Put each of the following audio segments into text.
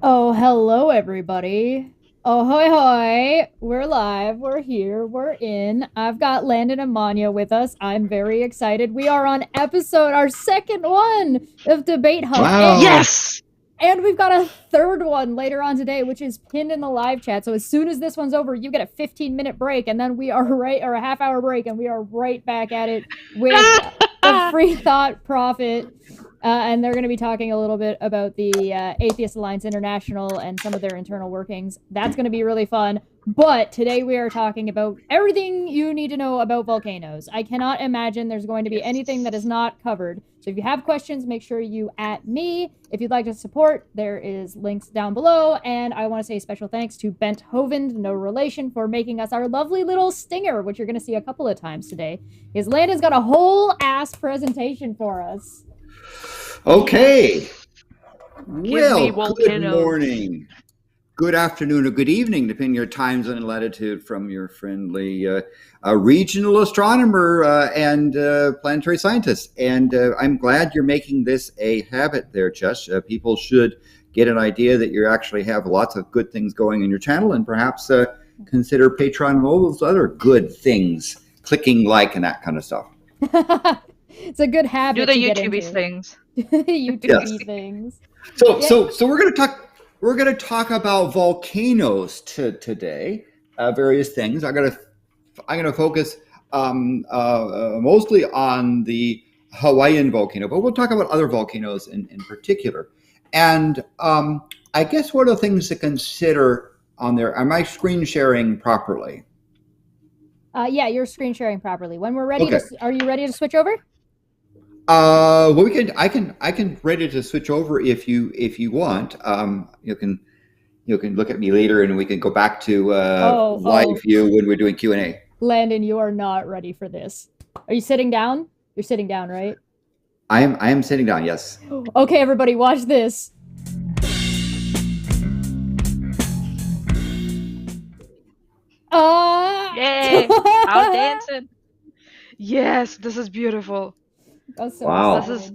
Oh, hello, everybody. Oh, hoy, hoy. We're live. We're here. We're in. I've got Landon and Maanyaa with us. I'm very excited. We are on our second one of Debate Hub. Wow. And we've got a third one later on today, which is pinned in the live chat. So as soon as this one's over, you get a 15-minute break, and then we are or a half-hour break, and we are right back at it with the Free Thought Prophet. And they're going to be talking a little bit about the Atheist Alliance International and some of their internal workings. That's going to be really fun. But today we are talking about everything you need to know about volcanoes. I cannot imagine there's going to be anything that is not covered. So if you have questions, make sure you @ me. If you'd like to support, there is links down below. And I want to say special thanks to Bent Hovind, no relation, for making us our lovely little stinger, which you're going to see a couple of times today. His Landon's got a whole ass presentation for us. Okay. Well, good morning, good afternoon, or good evening, depending on your time zone and latitude, from your friendly regional astronomer and planetary scientist. And I'm glad you're making this a habit there, Jess. People should get an idea that you actually have lots of good things going in your channel, and perhaps consider Patreon and all those other good things, clicking like and that kind of stuff. It's a good habit. Do the YouTube things. YouTube things. So we're gonna talk about volcanoes today. Various things. I'm gonna focus mostly on the Hawaiian volcano, but we'll talk about other volcanoes in particular. And I guess one of the things to consider on there. Am I screen sharing properly? Yeah, you're screen sharing properly. When we're ready, okay. Are you ready to switch over? Well, I can ready to switch over if you want. You can look at me later, and we can go back to live view when we're doing Q&A. Landon, you are not ready for this. Are you sitting down? You're sitting down, right? I am sitting down. Yes. Okay, everybody, watch this. Yay! Out dancing. Yes, this is beautiful. So wow. This is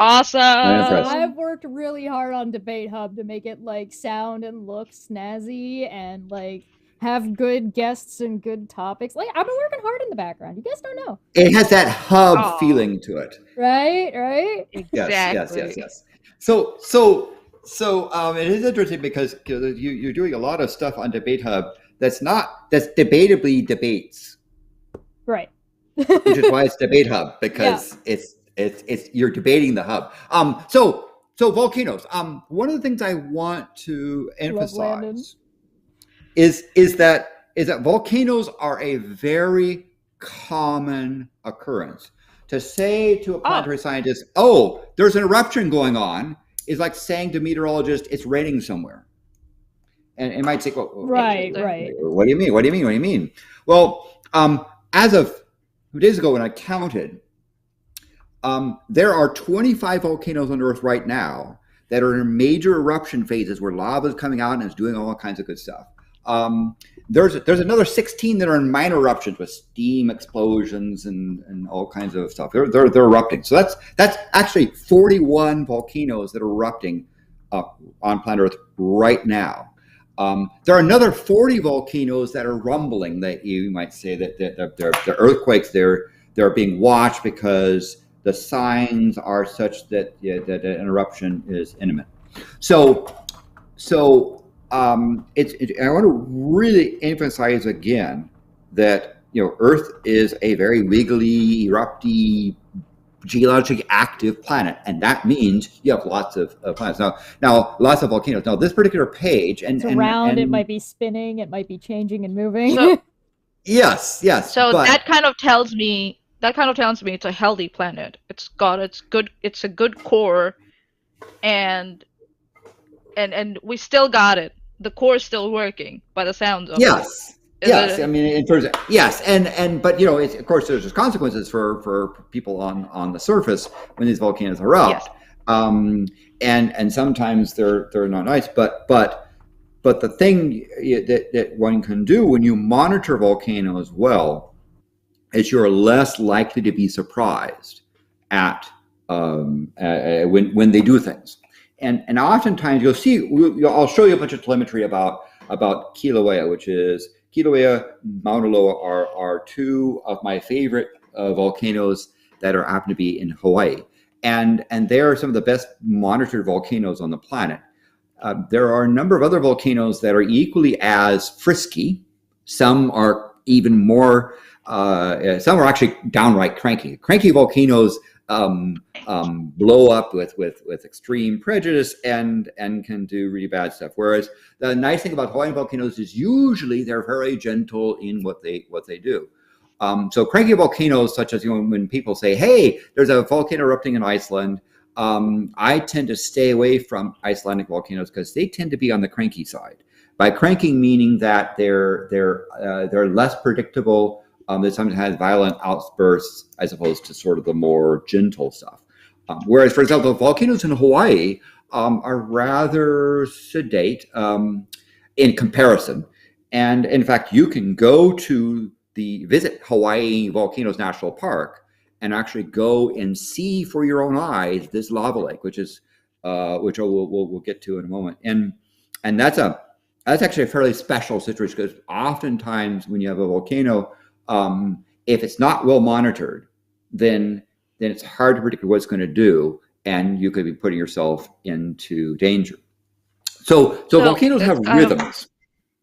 awesome. I've worked really hard on Debate Hub to make it like sound and look snazzy and like have good guests and good topics. Like I've been working hard in the background. You guys don't know. It has that hub feeling to it. Right? Exactly. Yes. So it is interesting because you're doing a lot of stuff on Debate Hub that's debatably debates. Right. Which is why it's Debate Hub, because it's you're debating the hub. So volcanoes. One of the things I want to emphasize is that volcanoes are a very common occurrence. To say to a planetary scientist, "Oh, there's an eruption going on," is like saying to a meteorologist, "It's raining somewhere." And it might say, "Well, right. What do you mean? What do you mean?" Well, as of 2 days ago, when I counted, there are 25 volcanoes on Earth right now that are in major eruption phases where lava is coming out and is doing all kinds of good stuff. There's another 16 that are in minor eruptions with steam explosions and all kinds of stuff. They're erupting. So that's actually 41 volcanoes that are erupting on planet Earth right now. There are another 40 volcanoes that are rumbling, that you might say that they're earthquakes. They're being watched because the signs are such that that an eruption is imminent. So I want to really emphasize again that Earth is a very wiggly, erupty, geologically active planet, and that means you have lots of planets. Now lots of volcanoes. Now this particular page, and it's round, it might be spinning, it might be changing and moving. So, yes. So that kind of tells me it's a healthy planet. It's a good core, and we still got it. The core is still working by the sounds of it. Yes. I mean, in terms of, yes, but of course there's consequences for people on the surface when these volcanoes erupt. Yes. And sometimes they're not nice, but the thing that one can do when you monitor volcanoes well is you're less likely to be surprised at when they do things. and oftentimes you'll see. I'll show you a bunch of telemetry about Kilauea, which is Kilauea, Mauna Loa are two of my favorite volcanoes that are happen to be in Hawaii, and they are some of the best monitored volcanoes on the planet. There are a number of other volcanoes that are equally as frisky. Some are even more. Some are actually downright cranky. Cranky volcanoes blow up with extreme prejudice and can do really bad stuff. Whereas the nice thing about Hawaiian volcanoes is usually they're very gentle in what they do. So cranky volcanoes, such as when people say, "Hey, there's a volcano erupting in Iceland," I tend to stay away from Icelandic volcanoes because they tend to be on the cranky side. By cranking, meaning that they're less predictable. They sometimes have violent outbursts as opposed to sort of the more gentle stuff. Whereas, for example, volcanoes in Hawaii are rather sedate in comparison. And in fact, you can go to visit Hawaii Volcanoes National Park and actually go and see for your own eyes this lava lake, which we'll get to in a moment. And that's actually a fairly special situation because oftentimes when you have a volcano, if it's not well monitored, then it's hard to predict what it's going to do, and you could be putting yourself into danger. So volcanoes have rhythms.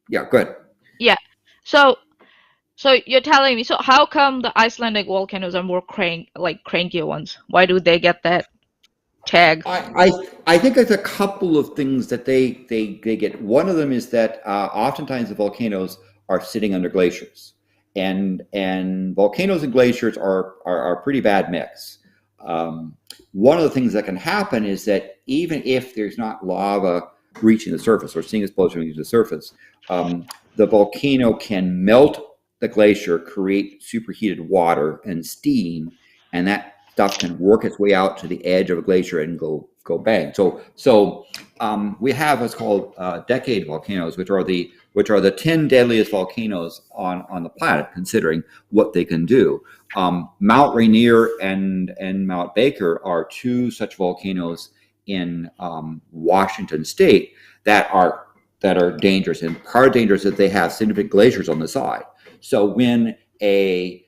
Yeah, go ahead. Yeah. So you're telling me, so how come the Icelandic volcanoes are more crankier ones? Why do they get that tag? I think there's a couple of things that they get. One of them is that oftentimes the volcanoes are sitting under glaciers. And volcanoes and glaciers are a pretty bad mix. One of the things that can happen is that even if there's not lava reaching the surface or seeing explosion reaching the surface, the volcano can melt the glacier, create superheated water and steam, and that stuff can work its way out to the edge of a glacier and go bang. So we have what's called decade volcanoes, which are the 10 deadliest volcanoes on the planet, considering what they can do. Mount Rainier and Mount Baker are two such volcanoes in Washington State that are dangerous, and part dangerous that they have significant glaciers on the side. So when the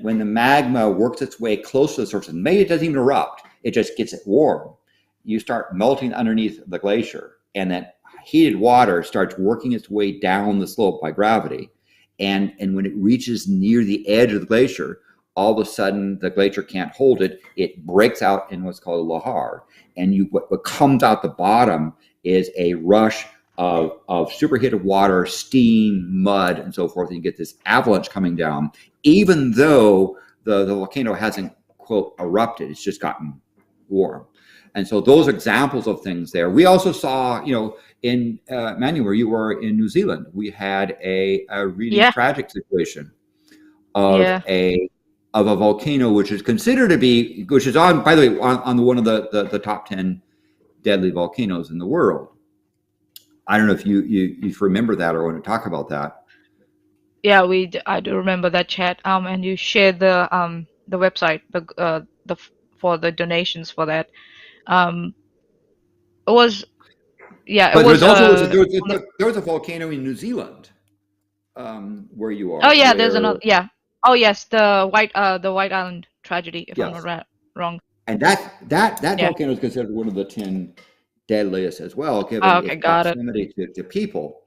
magma works its way close to the surface, and maybe it doesn't even erupt, it just gets it warm, you start melting underneath the glacier, and that heated water starts working its way down the slope by gravity. And when it reaches near the edge of the glacier, all of a sudden the glacier can't hold it. It breaks out in what's called a lahar. And what comes out the bottom is a rush of superheated water, steam, mud, and so forth. And you get this avalanche coming down, even though the volcano hasn't, quote, erupted. It's just gotten warm. And so those are examples of things there. We also saw, in Maanyaa, where you were in New Zealand, we had a really tragic situation of a volcano, which is considered to be, which is on, by the way, on one of the top 10 deadly volcanoes in the world. I don't know if you remember that or want to talk about that. Yeah, I do remember that chat. And you shared the website, for the donations for that. It was, yeah. But there was a volcano in New Zealand, where you are. Oh yeah, there's another. Yeah. Oh yes, the White Island tragedy, if I'm not wrong. And that volcano is considered one of the 10 deadliest as well, given its proximity to people.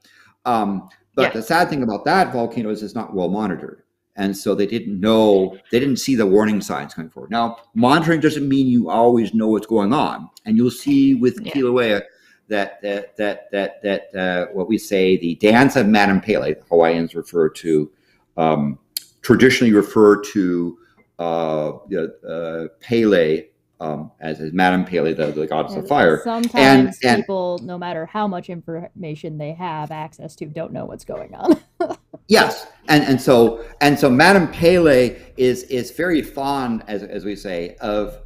But the sad thing about that volcano is it's not well monitored. And so they didn't see the warning signs coming forward. Now, monitoring doesn't mean you always know what's going on. And you'll see with Kilauea that what we say, the dance of Madame Pele, Hawaiians traditionally refer to Pele as Madame Pele, the goddess of fire. Sometimes people, no matter how much information they have access to, don't know what's going on. Yes, and so Madame Pele is very fond, as we say, of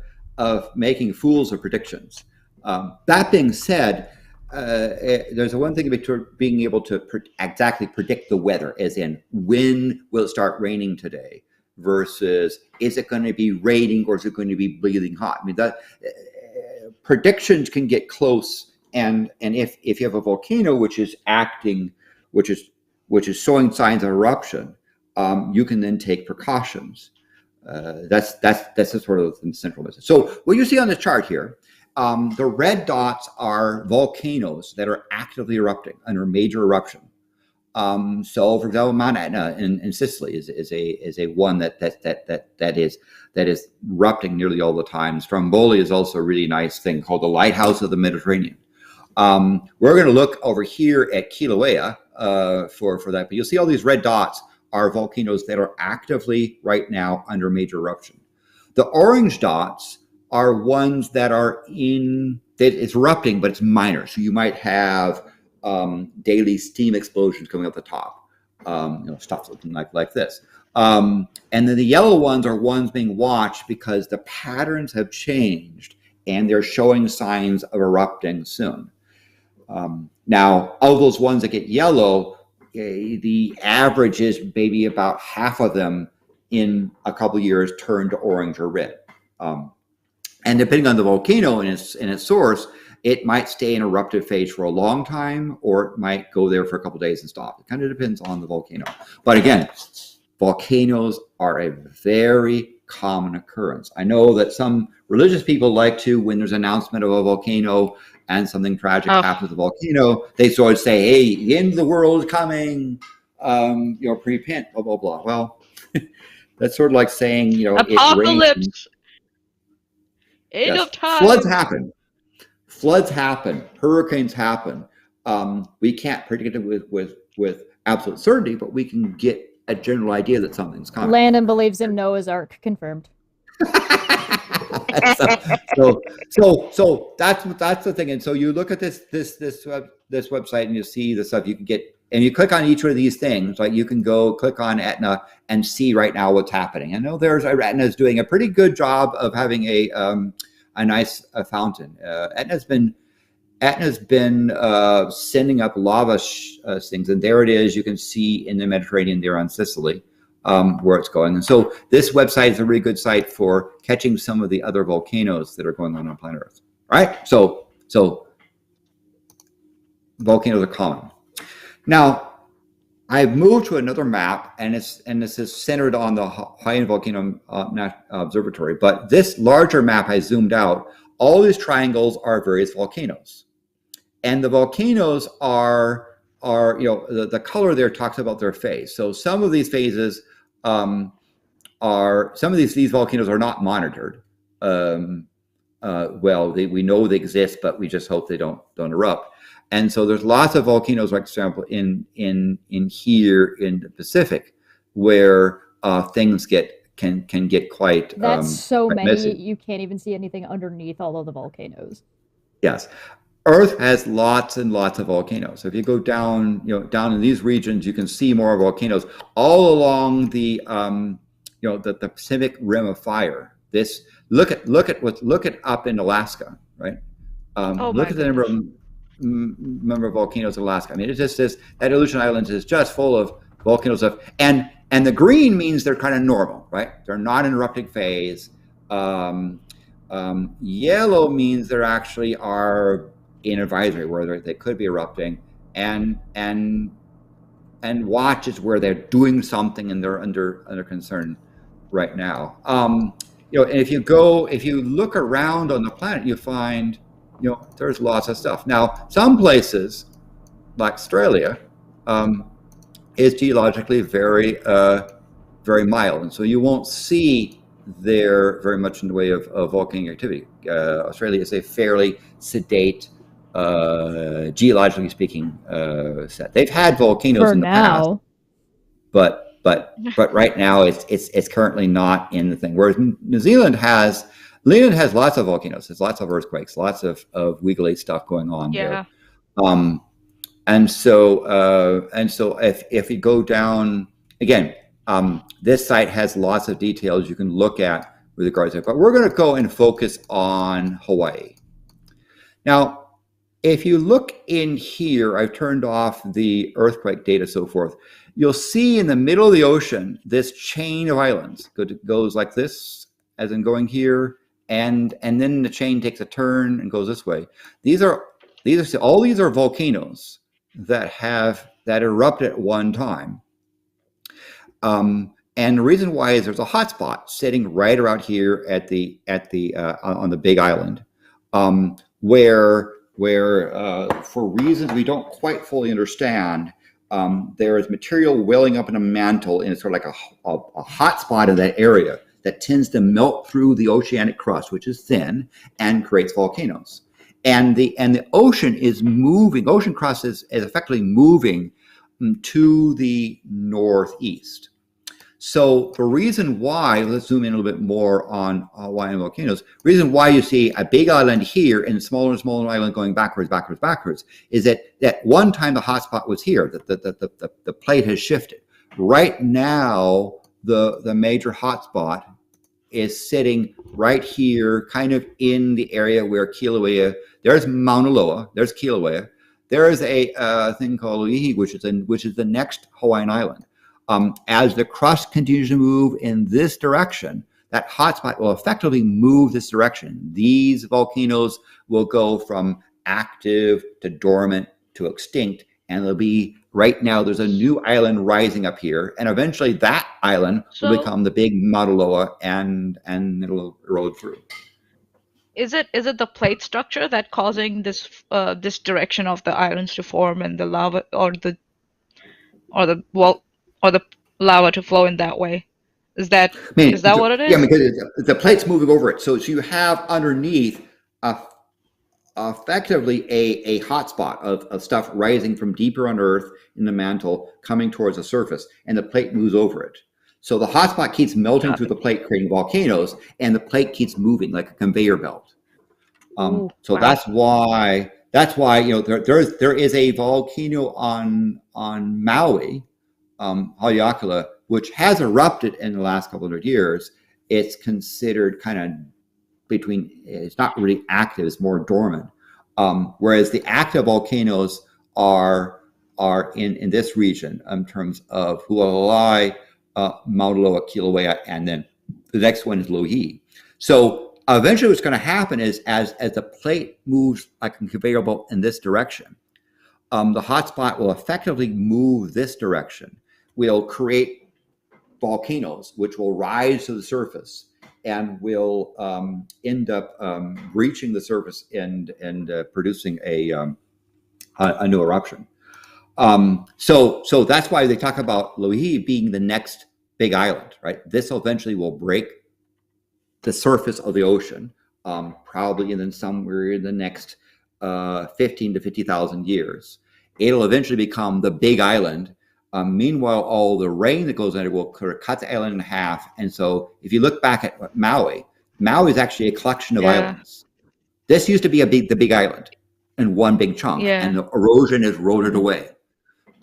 making fools of predictions. That being said, there's one thing about being able to exactly predict the weather, as in when will it start raining today, versus is it going to be raining or is it going to be bleeding hot? I mean, that predictions can get close, and if you have a volcano which is acting, which is showing signs of eruption, you can then take precautions. That's the sort of the central message. So what you see on the chart here, the red dots are volcanoes that are actively erupting under major eruption. So, for example, Maanyaa in Sicily is a one that is erupting nearly all the time. Stromboli is also a really nice thing called the Lighthouse of the Mediterranean. We're going to look over here at Kilauea for that, but you'll see all these red dots are volcanoes that are actively right now under major eruption. The orange dots are ones that are it's erupting, but it's minor. So you might have daily steam explosions coming up the top, stuff looking like this. And then the yellow ones are ones being watched because the patterns have changed and they're showing signs of erupting soon. Now, of those ones that get yellow, the average is maybe about half of them in a couple of years turn to orange or red. And depending on the volcano and its source, it might stay in eruptive phase for a long time, or it might go there for a couple of days and stop. It kind of depends on the volcano. But again, volcanoes are a very common occurrence. I know that some religious people like to, when there's an announcement of a volcano and something tragic happens to the volcano, they sort of say, hey, the end of the world is coming, repent, blah, blah, blah. Well, that's sort of like saying, apocalypse. End of time. Floods happen. Hurricanes happen. We can't predict it with absolute certainty, but we can get a general idea that something's coming. Landon believes in Noah's Ark. Confirmed. so that's the thing. And so you look at this website and you see the stuff you can get, and you click on each one of these things. Like you can go click on Etna and see right now what's happening. I know Etna is doing a pretty good job of having a nice fountain. Etna's been sending up lava things, and there it is. You can see in the Mediterranean there on Sicily where it's going. And so this website is a really good site for catching some of the other volcanoes that are going on planet Earth. Right? So volcanoes are common. Now, I've moved to another map, and this is centered on the Hawaiian Volcano Observatory. But this larger map, I zoomed out. All these triangles are various volcanoes, and the volcanoes are the color there talks about their phase. So some of these phases these volcanoes are not monitored. We know they exist, but we just hope they don't erupt. And so there's lots of volcanoes, like for example, in here in the Pacific, where things can get quite so many messy. You can't even see anything underneath all of the volcanoes. Yes, Earth has lots and lots of volcanoes. So if you go down in these regions, you can see more volcanoes all along the the Pacific Rim of Fire. Look at up in Alaska, right? Look at the number of volcanoes in Alaska. I mean, it's just that Aleutian Islands is just full of volcanoes and the green means they're kind of normal, right? They're not in erupting phase. Yellow means there actually are in advisory where they could be erupting, and watch is where they're doing something and they're under concern right now. And if you look around on the planet, you find there's lots of stuff. Now, some places, like Australia, is geologically very, very mild, and so you won't see there very much in the way of volcanic activity. Australia is a fairly sedate, geologically speaking, set. They've had volcanoes in the past, but right now it's currently not in the thing. Whereas New Zealand has lots of volcanoes. There's lots of earthquakes, lots of wiggly stuff going on there. And so if you go down again, this site has lots of details you can look at with regards to it. But we're going to go and focus on Hawaii. Now, if you look in here, I've turned off the earthquake data, so forth. You'll see in the middle of the ocean this chain of islands. Goes like this, as in going here, and then the chain takes a turn and goes this way. All these are volcanoes that erupted at one time. And the reason why is there's a hot spot sitting right around here on the Big Island, where for reasons we don't quite fully understand, there is material welling up in a mantle, and it's sort of like a hot spot in that area that tends to melt through the oceanic crust, which is thin, and creates volcanoes. And the ocean is moving. Ocean crust is effectively moving to the northeast. So the reason why, let's zoom in a little bit more on Hawaiian volcanoes. The reason why you see a big island here and smaller and smaller island going backwards, is that at one time the hotspot was here. The plate has shifted. Right now, the major hotspot is sitting right here, kind of in the area where Kilauea. There's Mauna Loa. There's Kilauea. There is a thing called Loihi, which is the next Hawaiian island. As the crust continues to move in this direction, that hotspot will effectively move this direction. These volcanoes will go from active to dormant to extinct, and there'll be, right now, there's a new island rising up here, and eventually that island will become the big Mauna Loa, and it'll erode through. Is it the plate structure that causing this direction of the islands to form and the lava or the lava to flow in that way? Is that what it is? Yeah, because the plate's moving over it. So you have underneath effectively a hotspot of stuff rising from deeper on Earth in the mantle, coming towards the surface, and the plate moves over it. So the hotspot keeps melting through the plate, creating volcanoes, and the plate keeps moving like a conveyor belt. That's why there is a volcano on Maui, Haleakala, which has erupted in the last couple of years. It's considered kind of it's not really active, it's more dormant. Whereas the active volcanoes are in this region in terms of Hualalai, Mauna Loa, Kilauea, and then the next one is Loihi. So eventually what's going to happen is as the plate moves like a conveyor belt in this direction, the hotspot will effectively move this direction. We'll create volcanoes which will rise to the surface and will end up breaching the surface and producing a new eruption. So that's why they talk about Loihi being the next big island, right? This eventually will break the surface of the ocean, probably in somewhere in the next 15 to 50,000 years. It'll eventually become the big island. Meanwhile, all the rain that goes in it will cut the island in half. And so if you look back at Maui is actually a collection of islands. This used to be the big island in one big chunk, and the erosion has eroded away.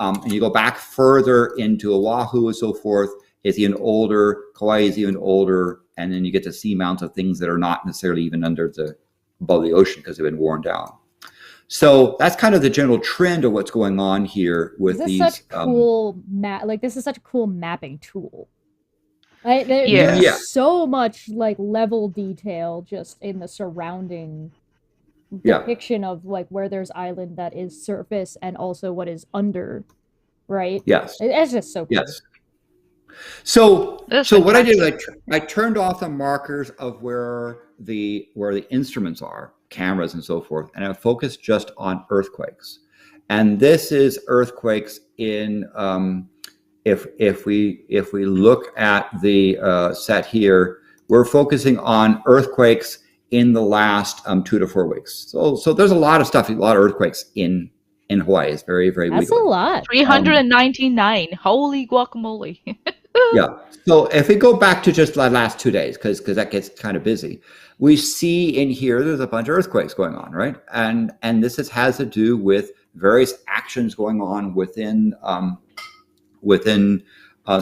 And you go back further into Oahu and so forth, it's even older, Kauai is even older, and then you get to see mounts of things that are not necessarily even above the ocean because they've been worn down. So that's kind of the general trend of what's going on here with these. This is such cool this is such a cool mapping tool. There's so much level detail just in the surrounding depiction of where there's island that is surface and also what is under, right? Yes. It's just so cool. Yes. So what I did is I turned off the markers of where the instruments are, cameras and so forth, and I focused just on earthquakes. And this is earthquakes in if we look at the set here, we're focusing on earthquakes in the last 2 to 4 weeks. So there's a lot of stuff, a lot of earthquakes in Hawaii. It's very, very That's wiggly. a lot. 399. Holy guacamole. Yeah. So if we go back to just the last 2 days, because that gets kind of busy, we see in here there's a bunch of earthquakes going on, right? And this has to do with various actions going on within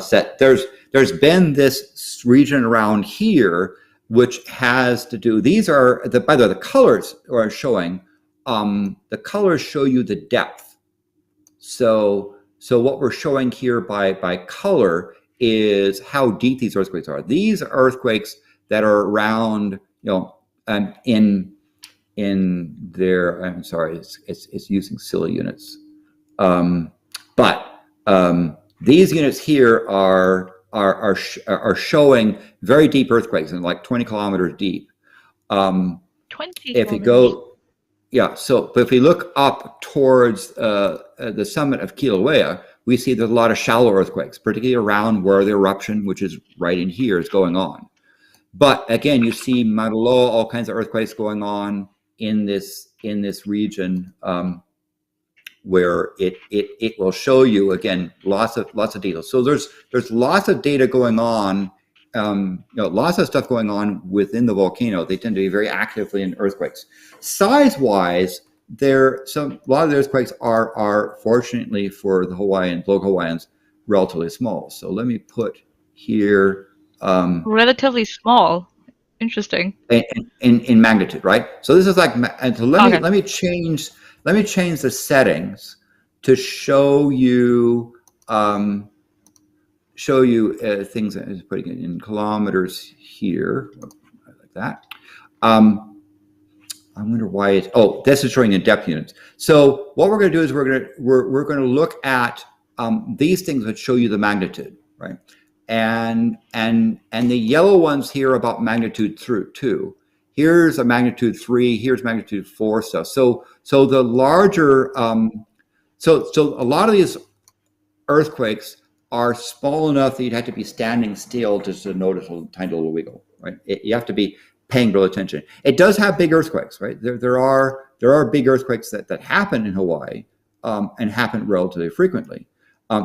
set. There's been this region around here which has to do. These are by the way, the colors are showing. The colors show you the depth. So what we're showing here by color is how deep these earthquakes are. These are earthquakes that are around in their, I'm sorry, it's using silly units, but these units here are showing very deep earthquakes, and like 20 kilometers deep. 20 if you kilometers. go, yeah. So, but if we look up towards the summit of Kilauea, we see there's a lot of shallow earthquakes, particularly around where the eruption, which is right in here, is going on. But again, you see Mauna Loa, all kinds of earthquakes going on in this region, where it will show you again lots of data. So there's lots of data going on, lots of stuff going on within the volcano. They tend to be very actively in earthquakes. Size-wise, a lot of the earthquakes are fortunately for the local Hawaiians, relatively small. So let me put here. Relatively small. Interesting. In magnitude, right? So this is like, and so Okay. let me change the settings to show you things. I'm putting it in kilometers here, like that. I wonder why it's. Oh, this is showing in depth units. So what we're going to do is we're going to look at these things that show you the magnitude, right? And the yellow ones here are about magnitude 2. Here's a magnitude 3. Here's magnitude 4 stuff. So the larger, so a lot of these earthquakes are small enough that you'd have to be standing still just to notice a tiny little wiggle, right? You have to be paying real attention. It does have big earthquakes, right? There are big earthquakes that happen in Hawaii, and happen relatively frequently.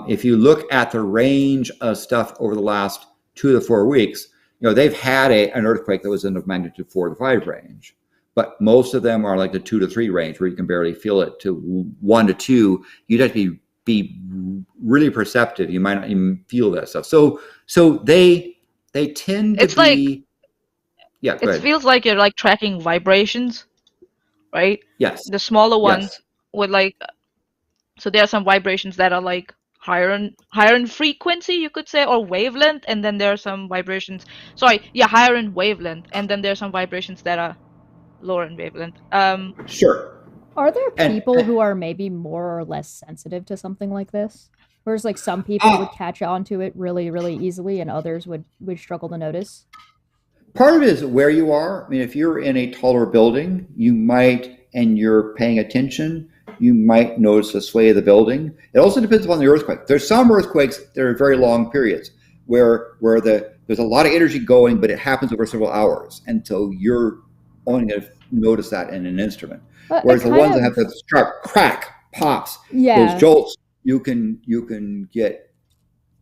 If you look at the range of stuff over the last 2 to 4 weeks, they've had an earthquake that was in the magnitude 4 to 5 range, but most of them are like the 2 to 3 range where you can barely feel it. To 1 to 2, you'd have to be really perceptive. You might not even feel that stuff. So they tend to It's like, yeah. Go it ahead. feels like you're like tracking vibrations, right? Yes. The smaller ones Yes. with like, so there are some vibrations that are like higher in frequency, you could say, or wavelength, and then there are some vibrations. Higher in wavelength, and then there are some vibrations that are lower in wavelength. Sure. Are there And- people who are maybe more or less sensitive to something like this? Whereas like some people would catch on to it really, really easily, and others would struggle to notice? Part of it is where you are. I mean, if you're in a taller building, you might, and you're paying attention, you might notice the sway of the building. It also depends upon the earthquake. There's some earthquakes that are very long periods where there's a lot of energy going, but it happens over several hours. And so you're only going to notice that in an instrument. But Whereas the ones that have the sharp crack, pops, those jolts, you can get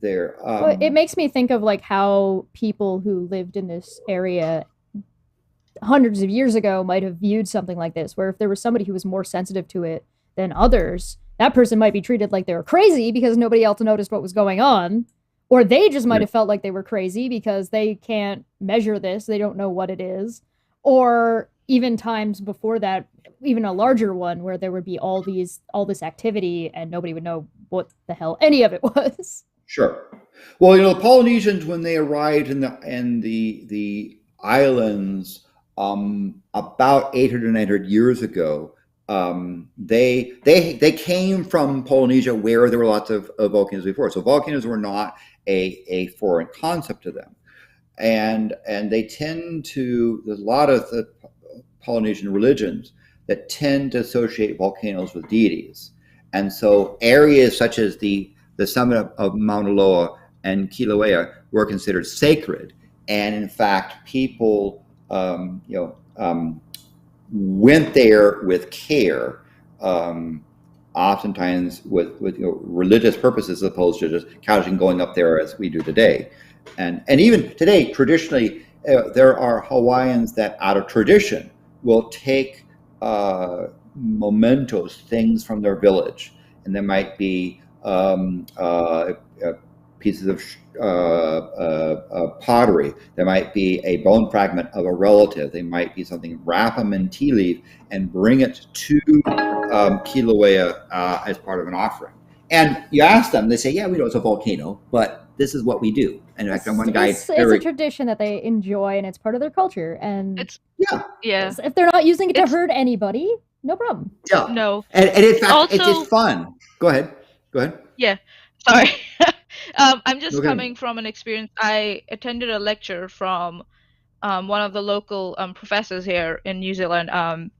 there. Well, it makes me think of like how people who lived in this area hundreds of years ago might have viewed something like this, where if there was somebody who was more sensitive to it than others, that person might be treated like they were crazy because nobody else noticed what was going on, or they just might have felt like they were crazy because they can't measure this, they don't know what it is, or even times before that, even a larger one where there would be all this activity and nobody would know what the hell any of it was. Sure. Well, the Polynesians, when they arrived in the islands about 800 900 years ago, they came from Polynesia, where there were lots of volcanoes before. So volcanoes were not a foreign concept to them, and they tend to. There's a lot of the Polynesian religions that tend to associate volcanoes with deities, and so areas such as the summit of Mauna Loa and Kilauea were considered sacred, and in fact, people went there with care, oftentimes with religious purposes, as opposed to just casually going up there as we do today. And even today, traditionally, there are Hawaiians that, out of tradition, will take mementos, things from their village, and there might be pieces of pottery. There might be a bone fragment of a relative. They might be something, wrap them in tea leaf and bring it to Kilauea as part of an offering. And you ask them, they say, yeah, we know it's a volcano, but this is what we do. And in fact, one guy, it's a tradition that they enjoy, and it's part of their culture. And if they're not using it to hurt anybody, no problem. Yeah. No. And in fact, also, it's fun. Go ahead. Yeah. Sorry. I'm just coming from an experience. I attended a lecture from one of the local professors here in New Zealand.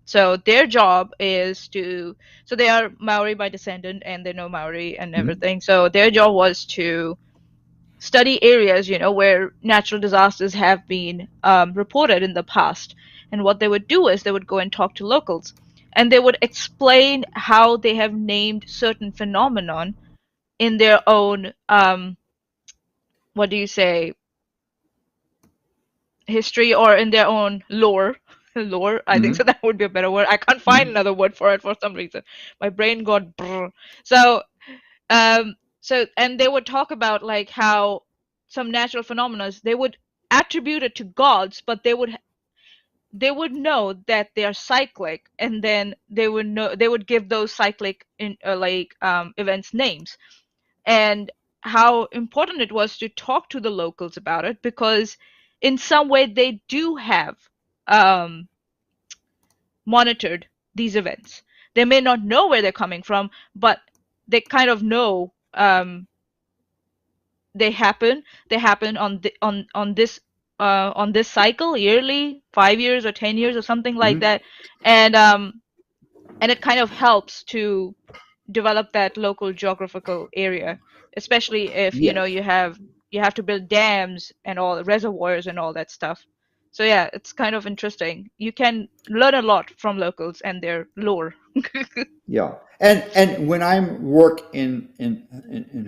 So their job is so they are Maori by descendant, and they know Maori and everything. So their job was to study areas, where natural disasters have been reported in the past. And what they would do is they would go and talk to locals, and they would explain how they have named certain phenomenon in their own what do you say, history, or in their own lore. I think so that would be a better word. I can't find another word for it for some reason. My brain got brr. So and they would talk about like how some natural phenomena, they would attribute it to gods, but they would know that they are cyclic, and then they would give those cyclic events names, and how important it was to talk to the locals about it, because in some way they do have monitored these events. They may not know where they're coming from, but they kind of know they happen on this cycle yearly, 5 years or 10 years or something like that, and it kind of helps to develop that local geographical area, especially if you have to build dams and all reservoirs and all that stuff. So yeah, it's kind of interesting. You can learn a lot from locals and their lore. Yeah, and when I work in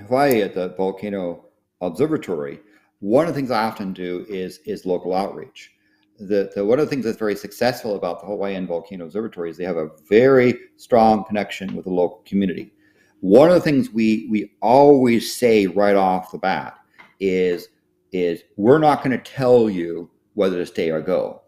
Hawaii at the Volcano Observatory, one of the things I often do is local outreach. One of the things that's very successful about the Hawaiian Volcano Observatory is they have a very strong connection with the local community. One of the things we always say right off the bat is we're not going to tell you whether to stay or go.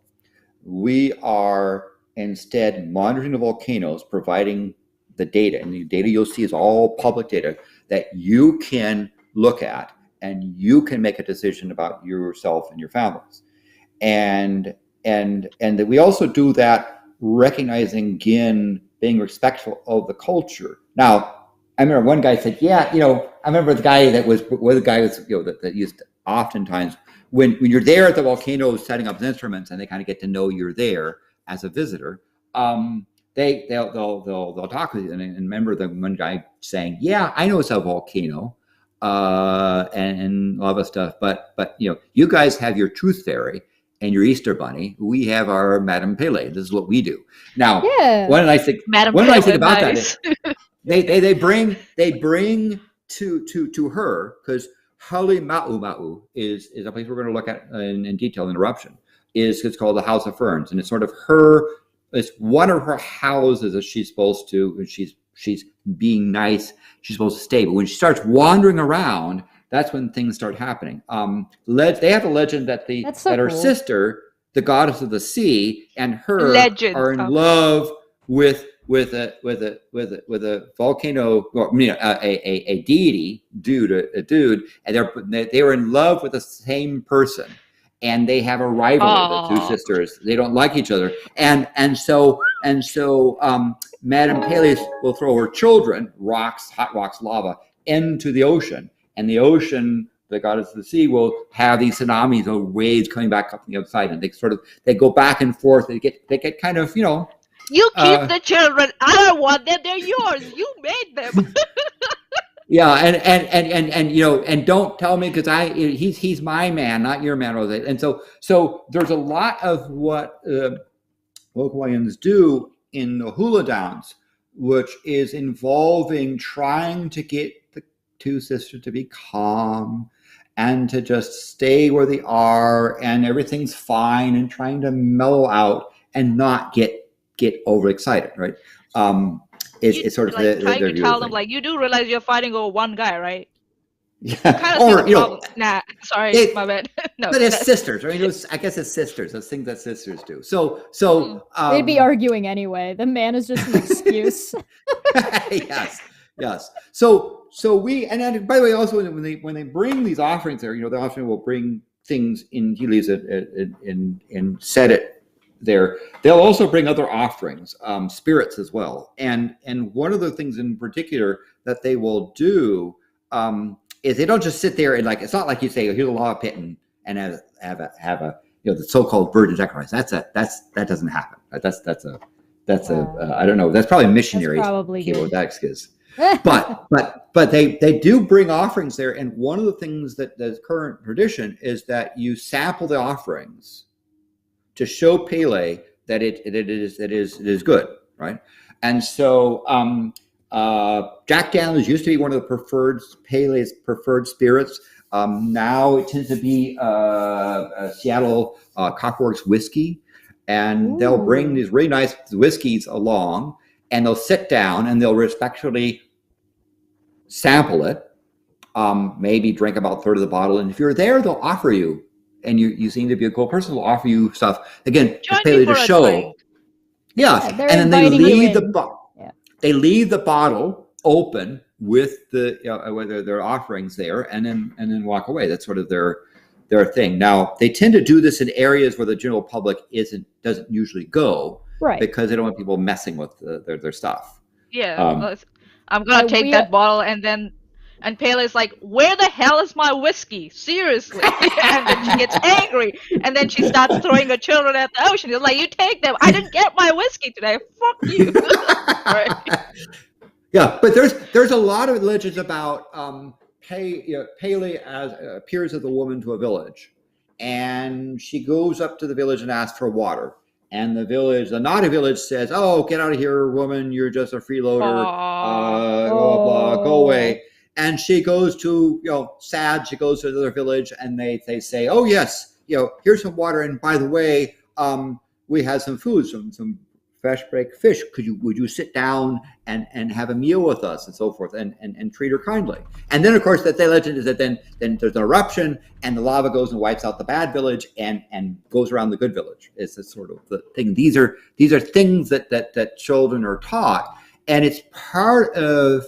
We are instead monitoring the volcanoes, providing the data, and the data you'll see is all public data that you can look at, and you can make a decision about yourself and your families. And that we also do that recognizing, again, being respectful of the culture. Now, I remember one guy said, I remember the guy that used to, oftentimes when you're there at the volcano setting up instruments and they kind of get to know you're there as a visitor, they'll talk with you. And remember the one guy saying, I know it's a volcano, and all that stuff, but you guys have your tooth fairy and your Easter bunny. We have our Madame Pele. This is what we do. Now, one nice thing about that is they bring to her, because Hale Ma'u is a place we're going to look at in detail. Interruption it's called the House of Ferns, and it's sort of it's one of her houses that she's supposed to, and she's being nice, she's supposed to stay. But when she starts wandering around, that's when things start happening. They have a legend that her sister, the goddess of the sea, and her are in love with a volcano, a deity, a dude, and they were in love with the same person, and they have a rivalry. The two sisters, they don't like each other, and so Madame Pele will throw her children, hot rocks, lava, into the ocean, and the ocean, the goddess of the sea, will have these tsunamis or waves coming back up from the other side, and they go back and forth. They get kind of, You keep the children. I don't want them. They're yours. You made them. Yeah, and don't tell me, because he's my man, not your man. And so there's a lot of what local Hawaiians do in the hula dance, which is involving trying to get the two sisters to be calm and to just stay where they are, and everything's fine, and trying to mellow out and not get overexcited, right? It's sort of like trying to tell them, like, you do realize you're fighting over one guy, right? Yeah. Kind of nah, sorry, my bad. No, but it's sisters. I mean, I guess it's sisters. Those things that sisters do. So they'd be arguing anyway. The man is just an excuse. Yes. So we, and then, by the way, also when they bring these offerings there, they often will bring things in tea leaves and set it there. They'll also bring other offerings, spirits as well. And one of the things in particular that they will do is they don't just sit there and it's not like you say, here's a lava pit and have a the so-called virgin sacrifice. That doesn't happen. That's a I don't know. That's probably missionaries. Probably what that is. But they do bring offerings there, and one of the things that the current tradition is that you sample the offerings to show Pele that it is good, right? And so Jack Daniels used to be one of the Pele's preferred spirits. Now it tends to be Seattle Copperworks whiskey, and they'll bring these really nice whiskeys along, and they'll sit down and they'll respectfully sample it, maybe drink about a third of the bottle, and if you're there, they'll offer you, and you seem to be a cool person, they'll offer you stuff again to show. Yeah, and then they leave they leave the bottle open with whether their offerings there, and then walk away. That's sort of their thing. Now they tend to do this in areas where the general public doesn't usually go, right? Because they don't want people messing with their stuff. Yeah, I'm gonna take that bottle, and Pele's like, "Where the hell is my whiskey? Seriously!" And then she gets angry, and then she starts throwing her children at the ocean. It's like, "You take them! I didn't get my whiskey today. Fuck you!" Right? Yeah, but there's a lot of legends about Pele appears as a woman to a village, and she goes up to the village and asks for water. And the naughty village says, "Oh, get out of here, woman! You're just a freeloader. Blah, blah, go away." And she goes to sad. She goes to the other village, and they say, "Oh yes, here's some water. And by the way, we have some food, some fresh baked fish. Would you sit down and have a meal with us," and so forth, and treat her kindly. And then, of course, that legend is that then there's an eruption, and the lava goes and wipes out the bad village and goes around the good village. It's a sort of the thing. These are things that children are taught, and it's part of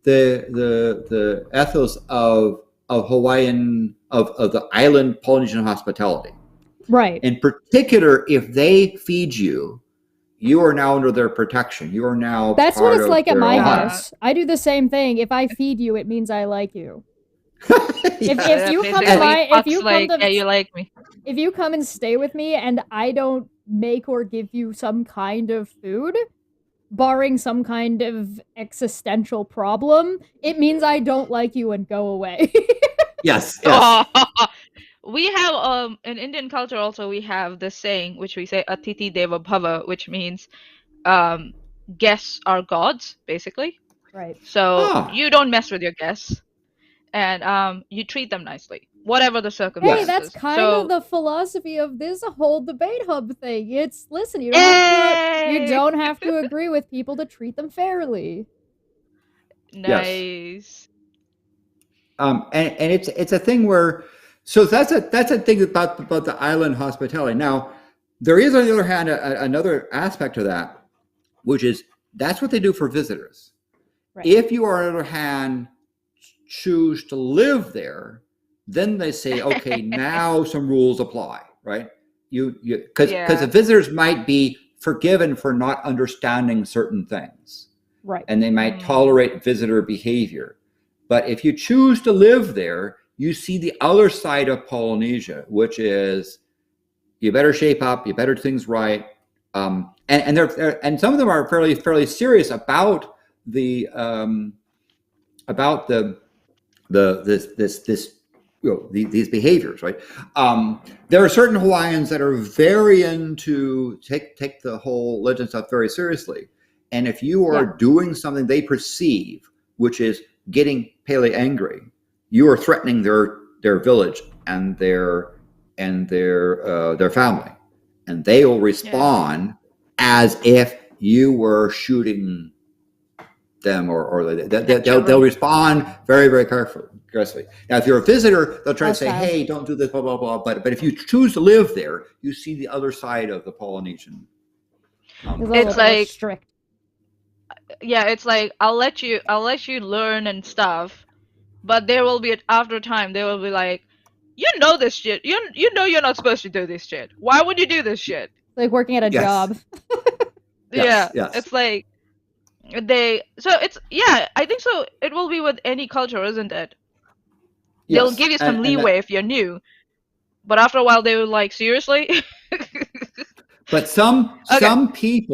the ethos of Hawaiian of the island Polynesian hospitality. Right. In particular, if they feed you, you are now under their protection. You are now. That's what it's like at my house. I do the same thing. If I feed you, it means I like you. If you come you like me. If you come and stay with me and I don't make or give you some kind of food, barring some kind of existential problem, it means I don't like you and go away. Yes. We have in Indian culture also we have this saying which we say Atiti Deva Bhava, which means guests are gods, basically. Right. So you don't mess with your guests, and you treat them nicely, whatever the circumstances. Hey, that's kind of the philosophy of this whole debate hub thing. It's listen, you don't have to agree with people to treat them fairly. Nice. Yes. And it's a thing where. So that's a thing about the island hospitality. Now, there is, on the other hand, another aspect of that, which is that's what they do for visitors. Right. If you, on the other hand, choose to live there, then they say, okay, now some rules apply, right? Because the visitors might be forgiven for not understanding certain things, right? And they might tolerate visitor behavior. But if you choose to live there, you see the other side of Polynesia, which is you better shape up, you better do things right, and some of them are fairly serious about these behaviors, right? There are certain Hawaiians that are very into take the whole legend stuff very seriously, and if you are doing something they perceive, which is getting Pele angry, you are threatening their village and their family, and they will respond as if you were shooting them, or they'll respond very, very aggressively. Now, if you're a visitor, they'll try to say, "Hey, don't do this, blah blah blah." But if you choose to live there, you see the other side of the Polynesian. It's like strict. yeah, it's like I'll let you learn and stuff, but there will be after time they will be like, you know this shit. You know you're not supposed to do this shit. Why would you do this shit? Like working at a Yes, job. Yeah, yes. it's like so it's yeah, I think so it will be with any culture, isn't it? They'll Yes, give you some and leeway if you're new, but after a while they will like, seriously? but Okay.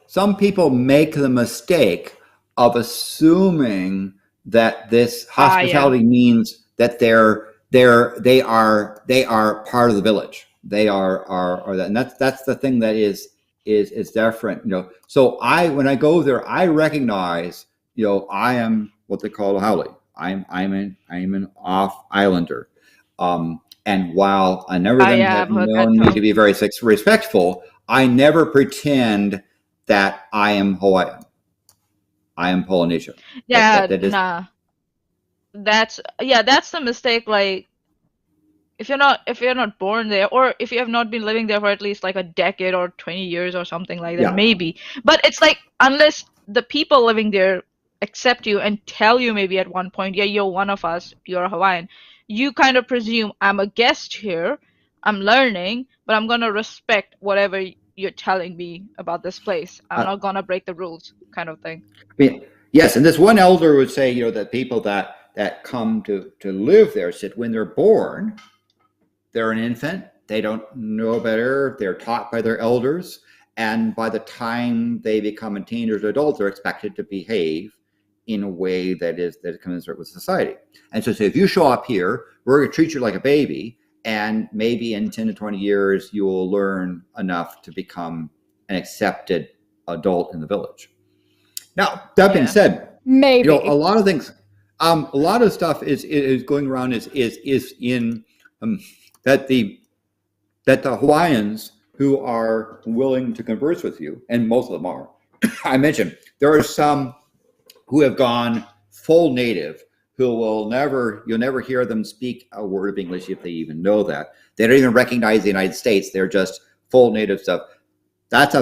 some people make the mistake of assuming that this Yeah. hospitality means that they are part of the village. They are that, and that's the thing that is different. So when I go there, I recognize, I am what they call a haole. I'm an off islander. And while a number of them Yeah, have I've heard that known me too. to be very respectful, I never pretend that I am Hawaiian. I am Polynesian. Yeah, That is, nah. That's the mistake. Like, if you're not born there, or if you have not been living there for at least like a decade or 20 years or something like that, yeah. maybe. But it's like, unless the people living there accept you and tell you maybe at one point, yeah, you're one of us, you're a Hawaiian, you kind of presume, I'm a guest here, I'm learning, but I'm gonna respect whatever you're telling me about this place. I'm Uh, not gonna break the rules, kind of thing. I mean, yes, and this one elder would say, that people that come to live there said when they're born, they're an infant. They don't know better. They're taught by their elders, and by the time they become a teen or adult, they're expected to behave in a way that is commensurate with society. And so if you show up here, we're going to treat you like a baby, and maybe in 10 to 20 years, you will learn enough to become an accepted adult in the village. Now, that being Yeah. said, Maybe. a lot of things, a lot of stuff is going around is in that the Hawaiians who are willing to converse with you, and most of them are. I mentioned there are some who have gone full native, you'll never hear them speak a word of English if they even know that. They don't even recognize the United States. They're just full native stuff. That's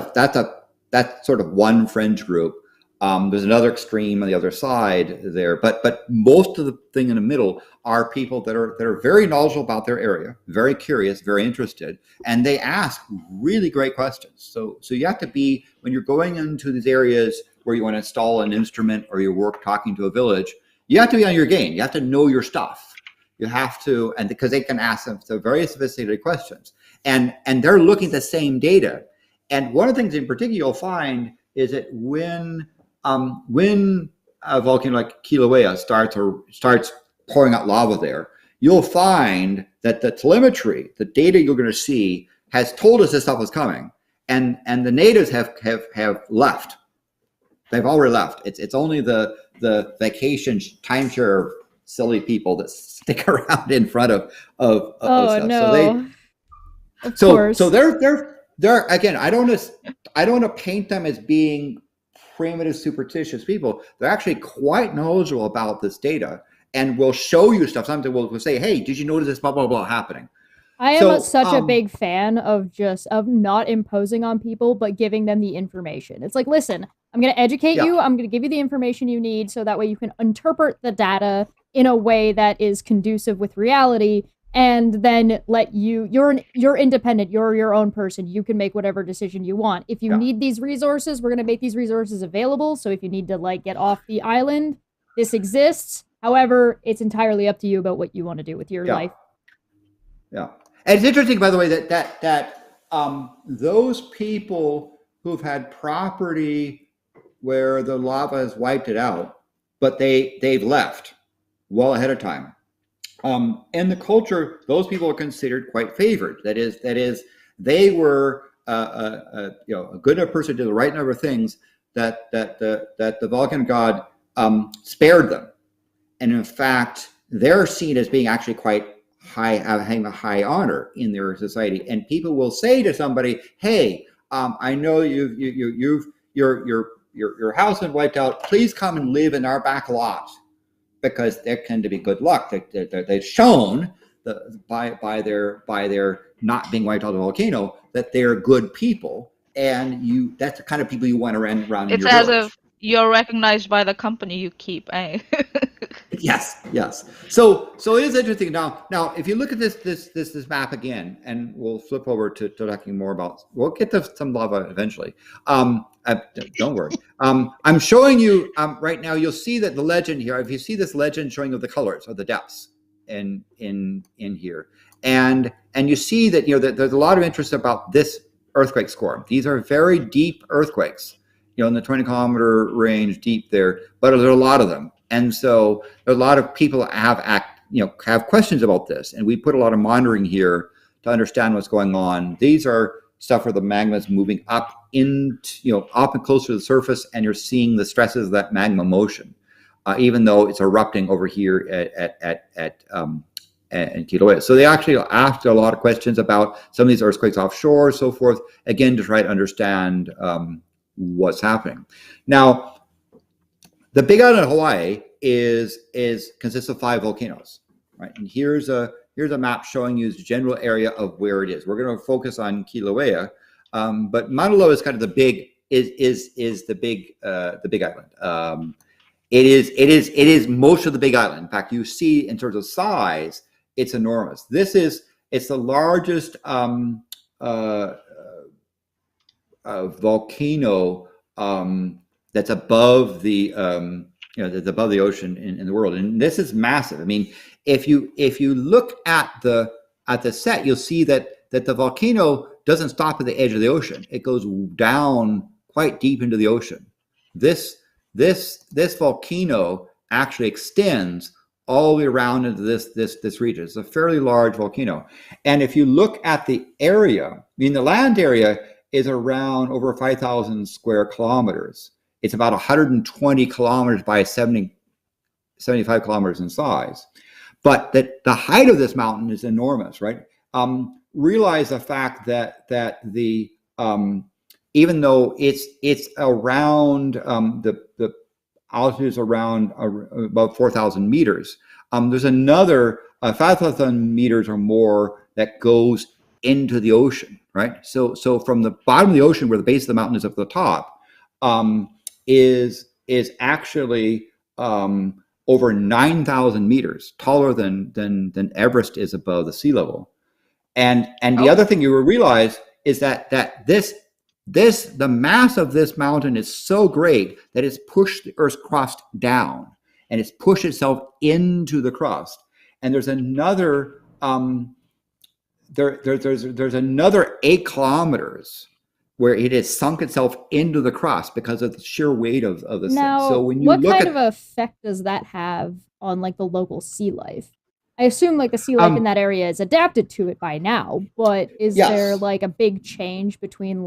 sort of one fringe group. There's another extreme on the other side there, but most of the thing in the middle are people that are very knowledgeable about their area, very curious, very interested, and they ask really great questions. So you have to be, when you're going into these areas where you want to install an instrument or you work talking to a village, you have to be on your game. You have to know your stuff. You have to, and because they can ask them some very sophisticated questions, and they're looking at the same data. And one of the things in particular you'll find is that when a volcano like Kilauea starts pouring out lava there, you'll find that the telemetry, the data you're going to see, has told us this stuff was coming, and the natives have left. They've already left. It's only the vacation timeshare silly people that stick around in front of stuff. No. So they're again. I don't want to paint them as being primitive, superstitious people. They're actually quite knowledgeable about this data, and will show you stuff. Sometimes we'll say, "Hey, did you notice this blah blah blah happening?" I am such a big fan of not imposing on people, but giving them the information. It's like, listen, I'm going to educate you. I'm going to give you the information you need, so that way you can interpret the data in a way that is conducive with reality, and then you're independent. You're your own person. You can make whatever decision you want. If you need these resources, we're going to make these resources available. So if you need to get off the island, this exists. However, it's entirely up to you about what you want to do with your life. Yeah. And it's interesting, by the way, that those people who've had property where the lava has wiped it out, but they've left well ahead of time. In the culture, those people are considered quite favored. That is, they were a good enough person to do the right number of things that the volcano god spared them, and in fact, they're seen as being actually quite high, having a high honor in their society. And people will say to somebody, "Hey, I know your house been wiped out. Please come and live in our back lot," because there tend to be good luck. They've shown by their not being wiped out of the volcano that they're good people, and that's the kind of people you want around in your village. you're recognized by the company you keep. Yes. So it is interesting. Now, if you look at this map again, and we'll flip over to talking more about. We'll get to some lava eventually. Don't worry. I'm showing you right now. You'll see that the legend here. If you see this legend showing of the colors of the depths in here, and you see that that there's a lot of interest about this earthquake score. These are very deep earthquakes. In the 20-kilometer range, deep there, but there's a lot of them. And so there's a lot of people that have questions about this, and we put a lot of monitoring here to understand what's going on. These are stuff where the magma is moving up up and closer to the surface, and you're seeing the stresses of that magma motion, even though it's erupting over here at Kilauea. So they actually asked a lot of questions about some of these earthquakes offshore, so forth, again to try to understand what's happening. Now, the Big Island of Hawaii consists of 5 volcanoes, right? And here's a map showing you the general area of where it is. We're going to focus on Kilauea, but Mauna Loa is kind of the big the big island. It is most of the Big Island. In fact, you see in terms of size, it's enormous. It's the largest volcano that's above the that's above the ocean in the world, and this is massive. I mean, if you look at the set, you'll see that the volcano doesn't stop at the edge of the ocean. It goes down quite deep into the ocean. This volcano actually extends all the way around into this region. It's a fairly large volcano, and if you look at the area, I mean, the land area is around over 5,000 square kilometers. It's about 120 kilometers by 75 kilometers in size. But the height of this mountain is enormous, right? Realize the fact that the even though it's around the altitude is around about 4,000 meters, there's another 5,000 meters or more that goes into the ocean, right? So from the bottom of the ocean, where the base of the mountain is up at the top, is actually over 9,000 meters, taller than Everest is above the sea level. And the other thing you will realize is that the mass of this mountain is so great that it's pushed the Earth's crust down, and it's pushed itself into the crust. And there's another there's another 8 kilometers where it has sunk itself into the crust because of the sheer weight of this thing. So when you what look kind of effect does that have on the local sea life? I assume the sea life in that area is adapted to it by now, but is there a big change between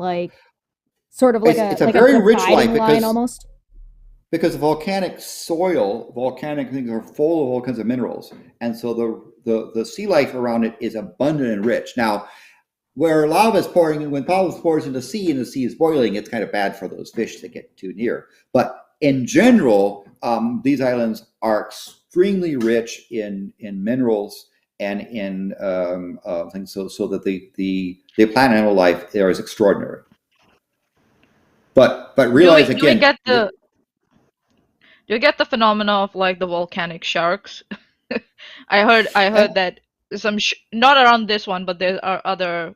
sort of it's a very rich life line almost? Because volcanic soil, volcanic things are full of all kinds of minerals, and so the sea life around it is abundant and rich. Now, where lava is pouring, when lava pours into the sea and the sea is boiling, it's kind of bad for those fish that get too near. But in general, these islands are extremely rich in minerals and in things, so that the plant animal life there is extraordinary. But realize again. Do you get the phenomena of the volcanic sharks? I heard that some not around this one, but there are other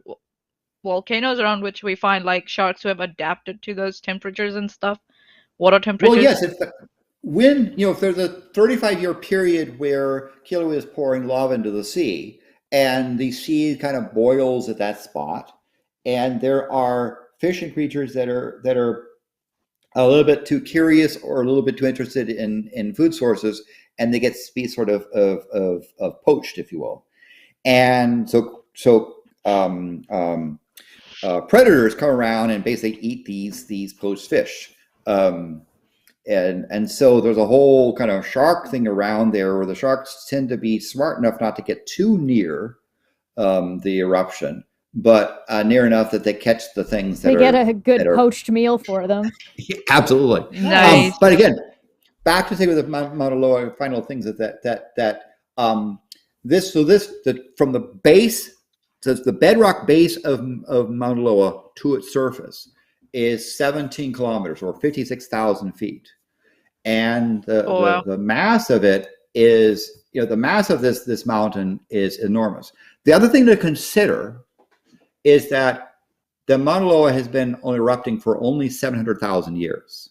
volcanoes around which we find sharks who have adapted to those temperatures and stuff, water temperatures. Well, yes, if there's a 35-year period where Kilauea is pouring lava into the sea, and the sea kind of boils at that spot, and there are fish and creatures that are a little bit too curious or a little bit too interested in food sources, and they get sort of poached, if you will. And so predators come around and basically eat these poached fish. And so there's a whole kind of shark thing around there where the sharks tend to be smart enough not to get too near the eruption, but near enough that they catch the things that get a good poached meal for them. Absolutely. Nice. But again, back to say with the Mauna Loa, final things from the base, so it's the bedrock base of Mauna Loa to its surface is 17 kilometers or 56,000 feet. And wow. the mass of it is, the mass of this mountain is enormous. The other thing to consider is that the Mauna Loa has been only erupting for only 700,000 years.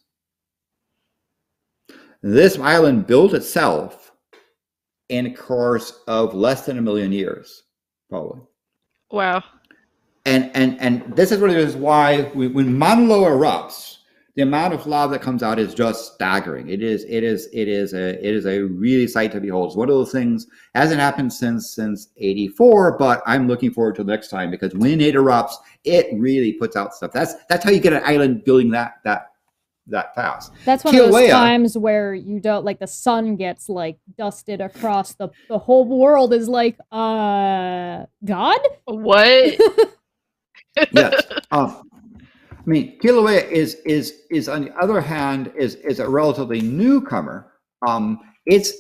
This island built itself in a course of less than 1 million years, probably. Wow. And this is really why when Mauna Loa erupts, the amount of lava that comes out is just staggering. It is a really sight to behold. It's one of those things hasn't happened since '84, but I'm looking forward to the next time, because when it erupts, it really puts out stuff. That's how you get an island building that fast. That's one of those times where you don't, like, the sun gets like dusted across the whole world is like, God? What? Yes. I mean, Kilauea is on the other hand is a relatively newcomer. It's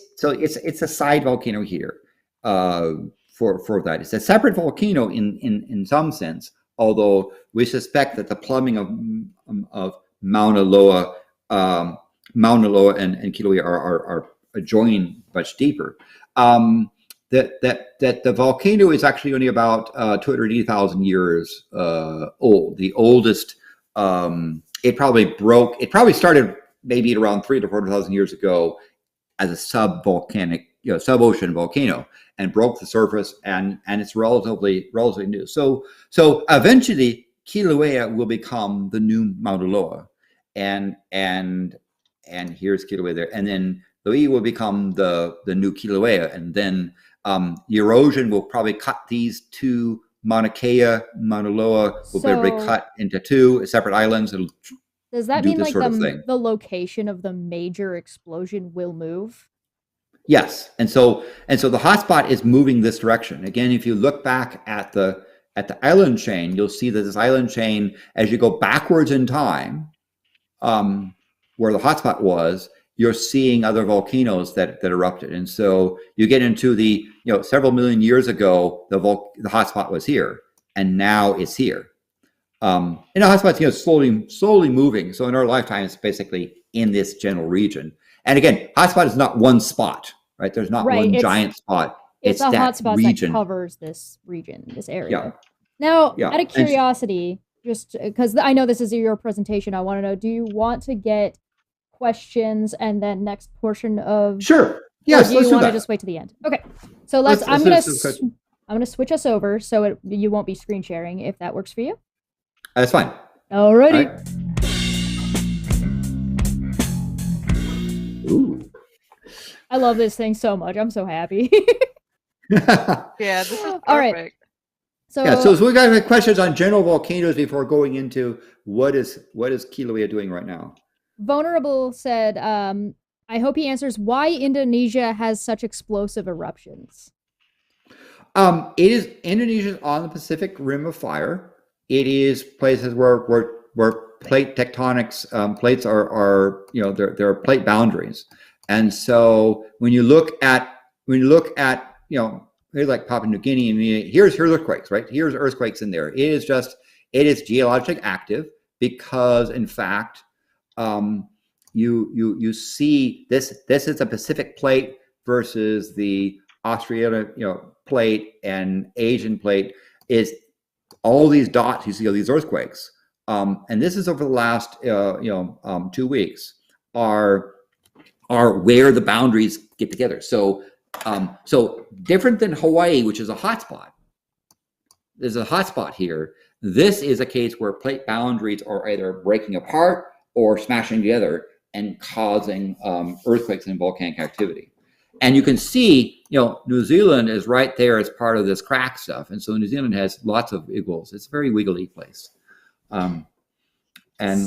a side volcano here. For that, it's a separate volcano in some sense. Although we suspect that the plumbing of Mauna Loa and Kilauea are adjoining much deeper. That the volcano is actually only about 280,000 years old. The oldest. It probably started maybe at around 300,000 to 400,000 years ago as a sub-volcanic, sub-ocean volcano, and broke the surface, and it's relatively new. So eventually Kilauea will become the new Mauna Loa, and here's Kilauea there, and then Lo'i will become the new Kilauea, and then erosion will probably cut these two. Mauna Kea, Mauna Loa will be cut into two separate islands. Does that mean like the location of the major explosion will move? Yes, and so the hotspot is moving this direction. Again, if you look back at the island chain, you'll see that this island chain, as you go backwards in time, where the hotspot was, you're seeing other volcanoes that erupted, and so you get into the several million years ago the hotspot was here, and now it's here. And the hotspot's slowly moving. So in our lifetime, it's basically in this general region. And again, hotspot is not one spot, right? There's not one giant spot. It's a hotspot that covers this region, this area. Now, out of curiosity, just because I know this is your presentation, I want to know: do you want to get questions and then next portion of? Sure. Yes. Or do you want to just wait to the end? Okay. So I'm gonna switch us over so you won't be screen sharing, if that works for you. That's fine. Alrighty. Right. Ooh. I love this thing so much. I'm so happy. Yeah, this is perfect. All right. So we got questions on general volcanoes before going into what is Kilauea doing right now. Vulnerable said, I hope he answers why Indonesia has such explosive eruptions. Indonesia's on the Pacific Rim of Fire. It is places where plate tectonics, plates are there are plate boundaries, and so when you look at here's like Papua New Guinea, and here's earthquakes, right? Here's earthquakes in there. It is geologically active because in fact. You see this is a Pacific plate versus the Australian plate and Asian plate. Is all these dots you see, all these earthquakes, and this is over the last 2 weeks are where the boundaries get together. So different than Hawaii, which is a hotspot. There's a hotspot here. This is a case where plate boundaries are either breaking apart or smashing together and causing earthquakes and volcanic activity. And you can see, New Zealand is right there as part of this crack stuff. And so New Zealand has lots of wiggles. It's a very wiggly place. And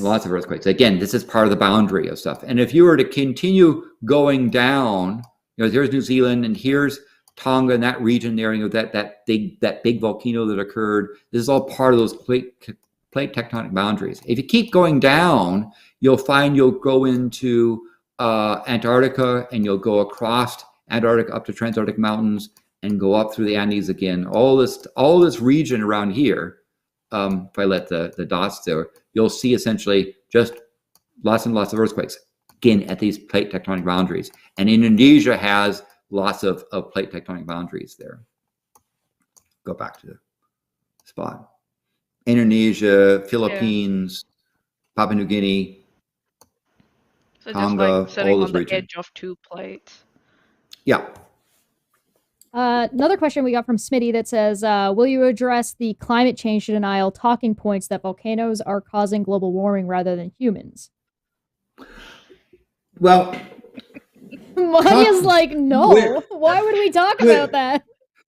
lots of earthquakes. Again, this is part of the boundary of stuff. And if you were to continue going down, there's New Zealand and here's Tonga and that region there, that big volcano that occurred. This is all part of those plate tectonic boundaries. If you keep going down, you'll go into Antarctica, and you'll go across Antarctica up to Transantarctic Mountains and go up through the Andes again. All this region around here if I let the dots there, you'll see essentially just lots and lots of earthquakes, again, at these plate tectonic boundaries. And Indonesia has lots of plate tectonic boundaries there. Go back to the spot. Indonesia, Philippines, Papua New Guinea, So Tonga, just like sitting all on those the regions. edge of two plates. Yeah. Another question we got from Smitty that says, will you address the climate change denial talking points that volcanoes are causing global warming rather than humans? Well, Maanya's like, no. Why would we talk about that?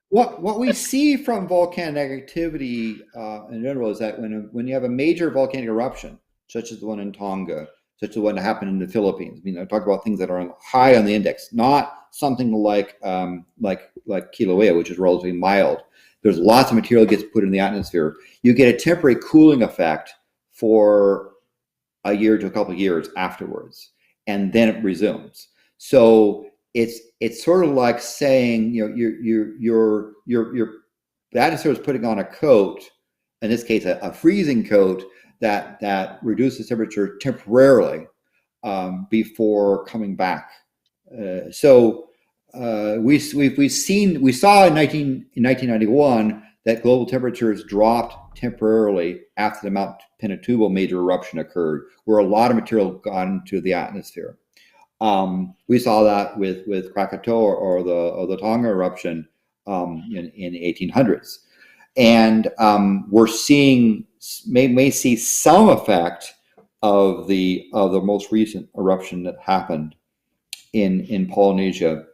What we see from volcanic activity in general is that when you have a major volcanic eruption, such as the one in Tonga, such as the one that happened in the Philippines, I mean, I talk about things that are high on the index, not something like Kilauea, which is relatively mild. There's lots of material gets put in the atmosphere. You get a temporary cooling effect for a year to a couple of years afterwards, and then it resumes. So it's sort of like saying, you know, the atmosphere is putting on a coat, in this case a freezing coat that reduces temperature temporarily before coming back. We saw in 1991 that global temperatures dropped temporarily after the Mount Pinatubo major eruption occurred, where a lot of material got into the atmosphere. We saw that with Krakatoa or the Tonga eruption in the 1800s, and we're seeing may see some effect of the most recent eruption that happened in Polynesia,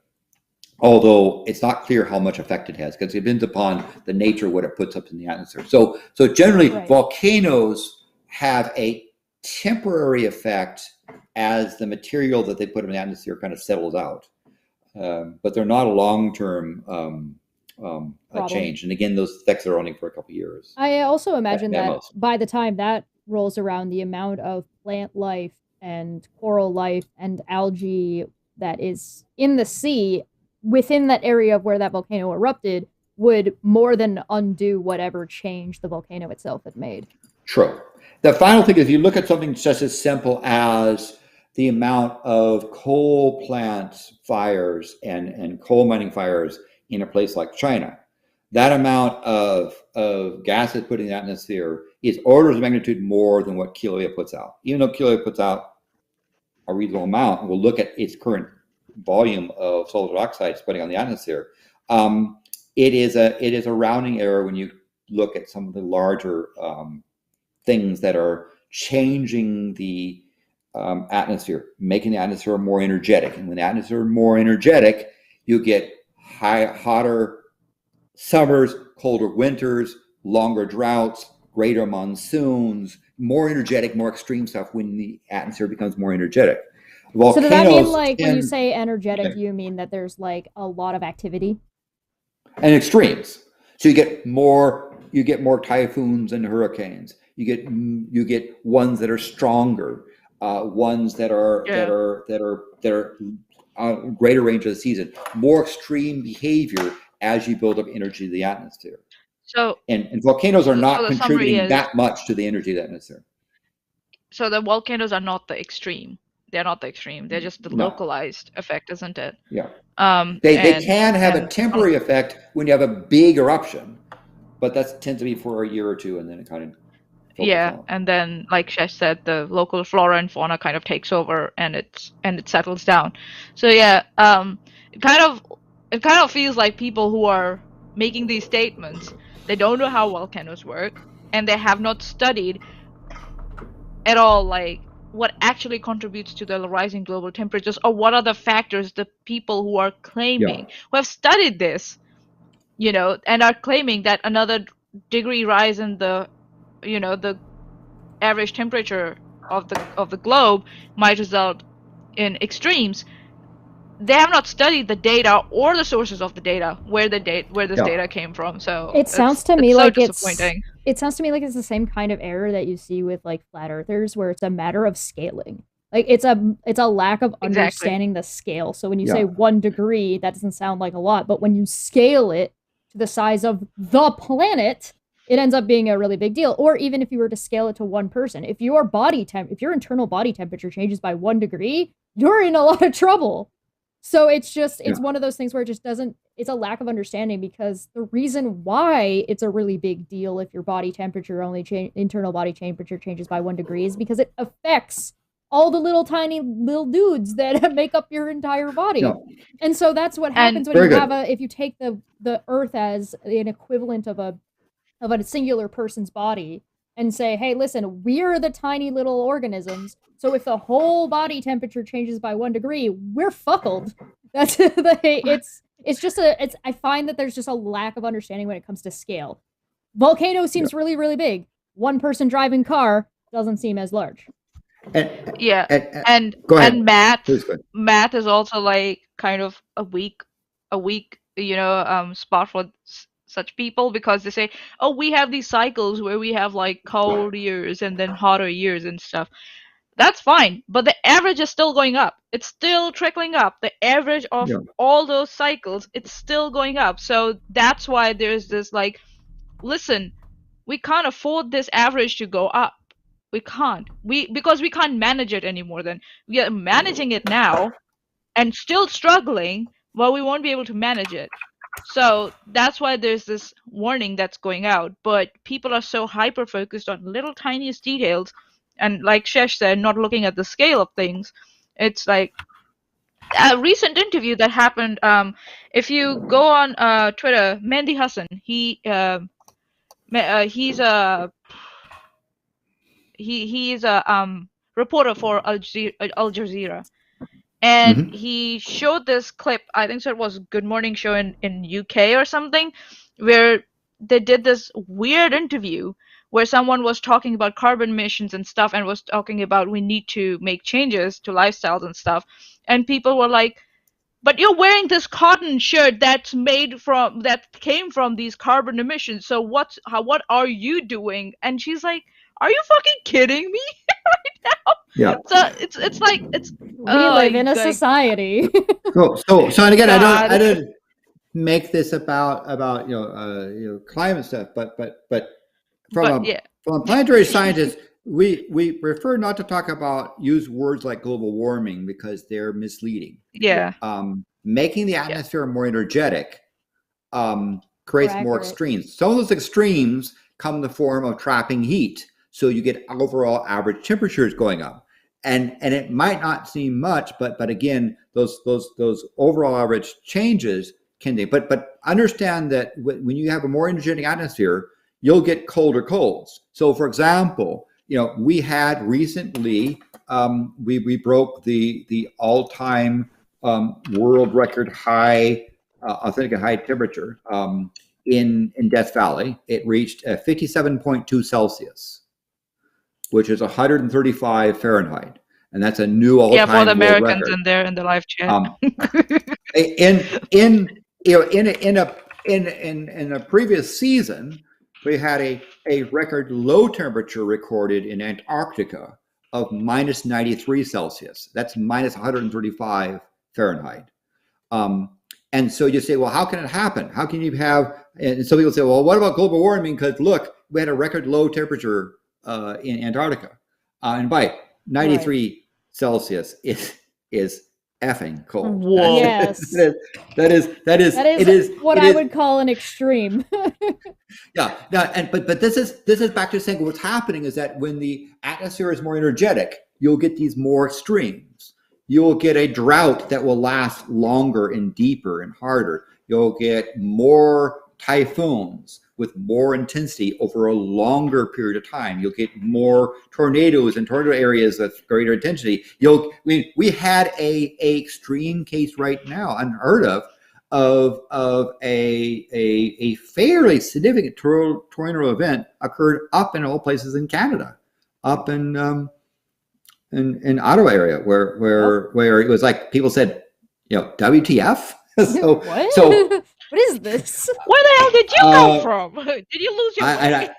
although it's not clear how much effect it has because it depends upon the nature of what it puts up in the atmosphere. So generally, right, volcanoes have a temporary effect as the material that they put in the atmosphere kind of settles out, but they're not a long-term change. And again, those effects are only for a couple of years. I also imagine that by the time that rolls around, the amount of plant life and coral life and algae that is in the sea within that area of where that volcano erupted would more than undo whatever change the volcano itself had made. True. The final thing is, if you look at something just as simple as the amount of coal plant fires and coal mining fires in a place like China, that amount of gases put in the atmosphere is orders of magnitude more than what Kilauea puts out. Even though Kilauea puts out a reasonable amount, and we'll look at its current volume of sulfur dioxide spreading on the atmosphere. It is a rounding error when you look at some of the larger things that are changing the atmosphere, making the atmosphere more energetic. And when the atmosphere is more energetic, you get hotter summers, colder winters, longer droughts, greater monsoons, more energetic, more extreme stuff when the atmosphere becomes more energetic. Volcanoes, so does that mean, like, when you say energetic, do you mean that there's like a lot of activity? And extremes. So you get more typhoons and hurricanes. You get ones that are stronger, ones that are greater range of the season, more extreme behavior as you build up energy to the atmosphere. So and volcanoes are not contributing that much to the energy of the atmosphere. So the volcanoes are not the extreme. They're not the extreme. They're just the localized effect, isn't it? Yeah. They can have a temporary effect when you have a big eruption, but that tends to be for a year or two, and then it kind of out. And then, like Shesh said, the local flora and fauna kind of takes over, and it settles down. So yeah, it kind of feels like people who are making these statements, they don't know how volcanoes work, and they have not studied at all, like, what actually contributes to the rising global temperatures, or what are the factors the people who are claiming, who have studied this, you know, and are claiming that another degree rise in the, you know, the average temperature of the globe might result in extremes. They have not studied the data or the sources of the data, where this data came from. So it sounds to me like disappointing. It sounds to me like it's the same kind of error that you see with like flat earthers, where it's a matter of scaling. Like it's a lack of understanding the scale. So when you say 1 degree, that doesn't sound like a lot, but when you scale it to the size of the planet, it ends up being a really big deal. Or even if you were to scale it to one person, if your internal body temperature changes by 1 degree, you're in a lot of trouble. So it's one of those things where it just doesn't, it's a lack of understanding, because the reason why it's a really big deal if your body temperature internal body temperature changes by 1 degree is because it affects all the little tiny little dudes that make up your entire body. Yeah. And so that's what happens when you have if you take the Earth as an equivalent of a singular person's body and say, hey, listen, we're the tiny little organisms. So if the whole body temperature changes by 1 degree, we're fuckled. That's I find that there's just a lack of understanding when it comes to scale. Volcano seems really, really big. One person driving car doesn't seem as large. And math is also like kind of a weak spot for such people, because they say, oh, we have these cycles where we have like cold years and then hotter years and stuff. That's fine, but the average is still going up. It's still trickling up. The average of all those cycles, it's still going up. So that's why there's this like, listen, we can't afford this average to go up. We can't. Because we can't manage it anymore. Then we are managing it now and still struggling, well, we won't be able to manage it. So that's why there's this warning that's going out. But people are so hyper focused on little tiniest details, and like Shesh said, not looking at the scale of things. It's like a recent interview that happened. If you go on Twitter, Mehdi Hassan, he's a reporter for Al Jazeera. And he showed this clip, I think so it was Good Morning Show in UK or something, where they did this weird interview where someone was talking about carbon emissions and stuff, and was talking about we need to make changes to lifestyles and stuff. And people were like, but you're wearing this cotton shirt that came from these carbon emissions. So what are you doing? And she's like, are you fucking kidding me right now? Yeah. So it's like we live in a society. So and again, I don't make this about climate stuff, but from a planetary scientist, we prefer not to use words like global warming because they're misleading. Yeah. Making the atmosphere more energetic creates more extremes. Some of those extremes come in the form of trapping heat. So you get overall average temperatures going up, and it might not seem much, but again, those overall average changes can be. But understand that when you have a more energetic atmosphere, you'll get colder colds. So, for example, we had recently we broke the all-time world record high authentic high temperature in Death Valley. It reached 57.2 Celsius. Which is 135 Fahrenheit, and that's a new all-time for the Americans record. in there in the live chat. In a previous season, we had a record low temperature recorded in Antarctica of minus 93 Celsius. That's minus 135 Fahrenheit. And so you say, well, how can it happen? How can you have? And some people say, well, what about global warming? Because look, we had a record low temperature in Antarctica, and by 93 Celsius is effing cold. Whoa. Yes, that is what I would call an extreme. Yeah, but this is back to saying what's happening is that when the atmosphere is more energetic, you'll get these more extremes. You'll get a drought that will last longer and deeper and harder. You'll get more typhoons with more intensity over a longer period of time. You'll get more tornadoes and tornado areas with greater intensity. We had a extreme case right now, unheard of a fairly significant tornado event occurred up in all places in Canada, up in Ottawa area where it was like people said, WTF? What? What is this? Where the hell did you come from? Did you lose your mind?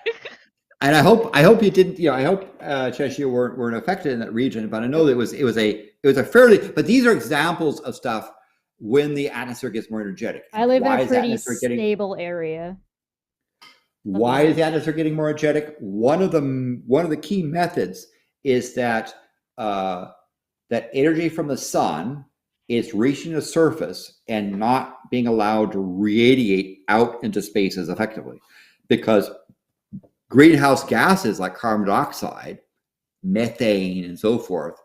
And I hope you didn't. I hope Cheshire weren't affected in that region. But I know that it was a fairly. But these are examples of stuff when the atmosphere gets more energetic. I live in a pretty stable area. Why is the atmosphere getting more energetic? One of the key methods is that that energy from the sun is reaching the surface and not being allowed to radiate out into spaces effectively, because greenhouse gases like carbon dioxide, methane, and so forth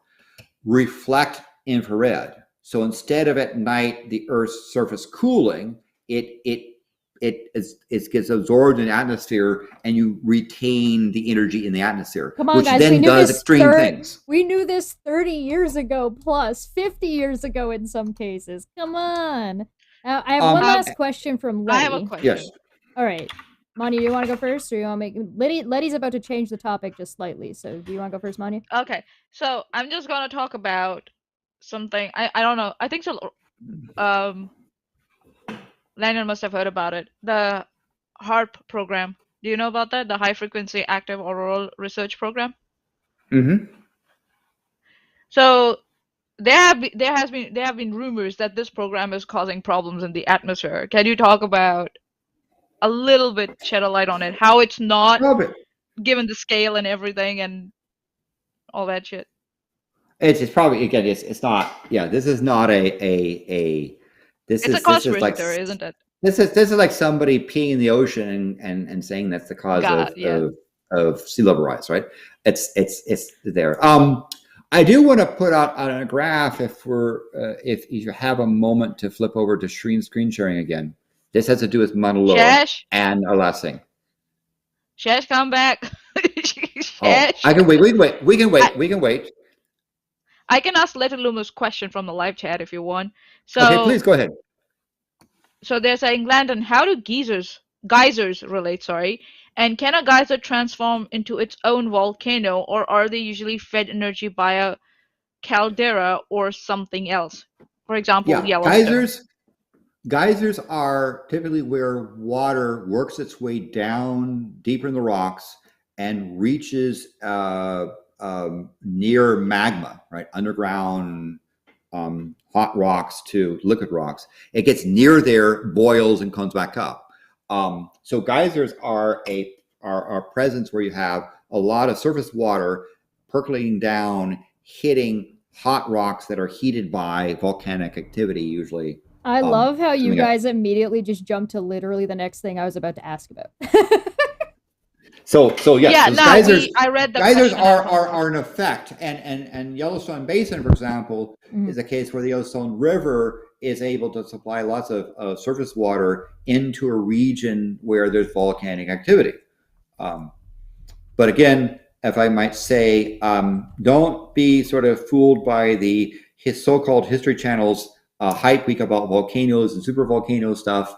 reflect infrared. So instead of at night the Earth's surface cooling, it gets absorbed in the atmosphere, and you retain the energy in the atmosphere. Come on, which guys, then does extreme things. We knew this 30 years ago, plus 50 years ago in some cases. Come on. I have one last question from Letty. I have a question. Yes. All right. Maanyaa, you want to go first, or you want to make... Letty's about to change the topic just slightly, so do you want to go first, Maanyaa? Okay, so I'm just gonna talk about something. I don't know. I think so. Landon must have heard about it. The HARP program. Do you know about that? The High Frequency Active Auroral Research Program. Mm-hmm. So there have been rumors that this program is causing problems in the atmosphere. Can you talk about a little bit, shed a light on it? How it's not given the scale and everything and all that shit. It's probably, again, it's not. Yeah, this is not It's a conspiracy theory, isn't it? This is like somebody peeing in the ocean and saying that's the cause of sea level rise, right? It's there. I do want to put out on a graph if you have a moment to flip over to screen sharing again. This has to do with Mauna Loa and our last thing. Shash, come back. Shash. I can wait. We can wait. I can ask Little Luma's question from the live chat if you want. So, okay, please go ahead. So they're saying, Landon, how do geysers relate? Sorry, and can a geyser transform into its own volcano, or are they usually fed energy by a caldera or something else? For example, Yellowstone. Geysers are typically where water works its way down deeper in the rocks and reaches near magma, right? Underground hot rocks to liquid rocks. It gets near there, boils, and comes back up. So geysers are a presence where you have a lot of surface water percolating down, hitting hot rocks that are heated by volcanic activity usually. I love how you guys immediately just jumped to literally the next thing I was about to ask about. So yes, geysers. I read the geysers are an effect, and Yellowstone Basin, for example, is a case where the Yellowstone River is able to supply lots of surface water into a region where there's volcanic activity. But again, if I might say, don't be sort of fooled by the so-called History Channel's hype week about volcanoes and supervolcano stuff.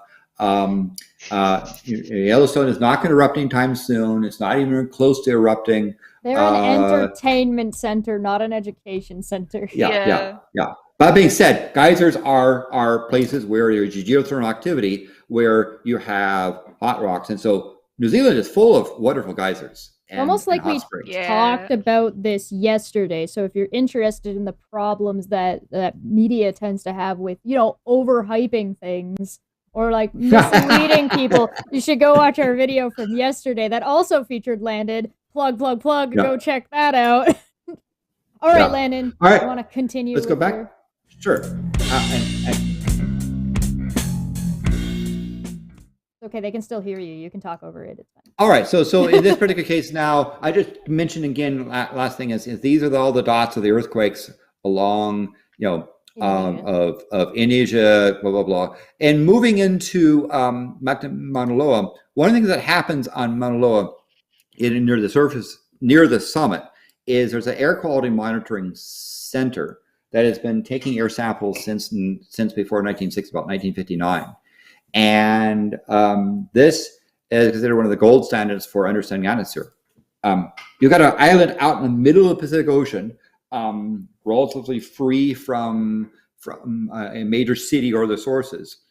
Yellowstone is not going to erupt anytime soon. It's not even close to erupting. They're an entertainment center, not an education center. Yeah. That being said, geysers are places where there's geothermal activity, where you have hot rocks, and so New Zealand is full of wonderful geysers. Almost like we talked about this yesterday. So if you're interested in the problems that media tends to have with, overhyping things or like misleading people, you should go watch our video from yesterday that also featured Landon. Plug. Yeah. Go check that out. All right, Landon. All right. I want to continue. Let's go back. Sure. Okay, they can still hear you. You can talk over it. It's fine. All right. So in this particular case now, I just mentioned again, last thing is these are all the dots of the earthquakes along, of Indonesia, blah, blah, blah. And moving into Mauna Loa, one of the things that happens on Mauna Loa near the surface, near the summit, is there's an air quality monitoring center that has been taking air samples since before 1960, about 1959. And this is considered one of the gold standards for understanding the atmosphere. You've got an island out in the middle of the Pacific Ocean, relatively free from a major city or the sources.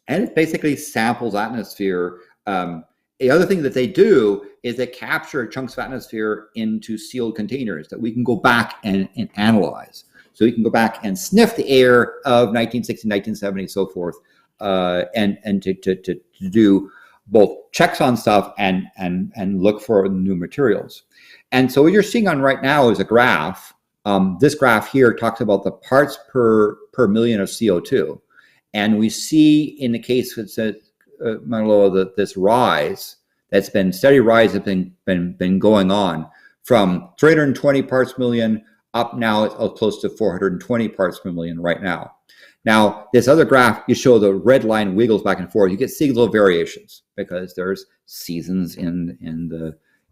And it basically samples atmosphere. The other thing that they do is they capture chunks of atmosphere into sealed containers that we can go back and analyze. So we can go back and sniff the air of 1960, 1970, so forth. And to do both checks on stuff and look for new materials. And so what you're seeing on right now is a graph. This graph here talks about the parts per million of CO2. And we see in the case of Mauna Loa that this rise, that's been steady rise has been going on from 320 parts per million up now it's close to 420 parts per million right now. Now, this other graph, you show the red line wiggles back and forth. You get seasonal variations because there's seasons in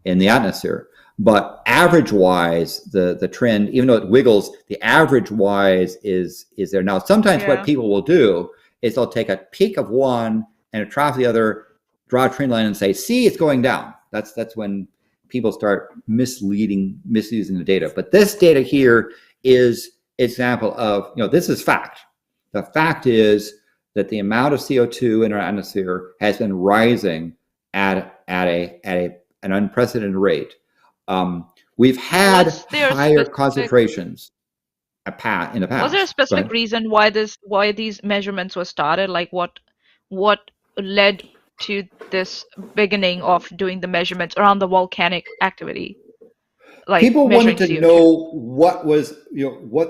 the atmosphere. But average-wise, the trend, even though it wiggles, the average-wise is there. Now, sometimes what people will do is they'll take a peak of one and a trough of the other, draw a trend line and say, see, it's going down. That's when people start misusing the data. But this data here is an example of, this is fact. The fact is that the amount of CO2 in our atmosphere has been rising at an unprecedented rate. We've had higher concentrations in the past. Was there a specific reason why these measurements were started? Like what led to this beginning of doing the measurements around the volcanic activity? Like people wanted to CO2. know what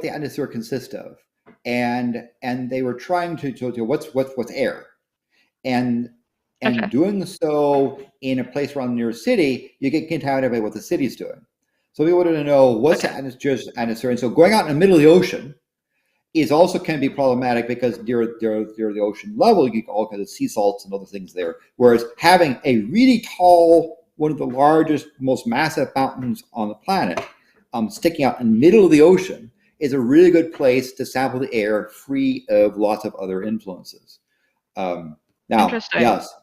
the atmosphere consists of, and they were trying to what's air, and doing so in a place around near a city, you get contaminated by what the city's doing. So we wanted to know what's the atmosphere, and so going out in the middle of the ocean can be problematic because near the ocean level, you get all kinds of sea salts and other things there. Whereas having a really tall, one of the largest, most massive mountains on the planet, sticking out in the middle of the ocean is a really good place to sample the air free of lots of other influences. Now, yes.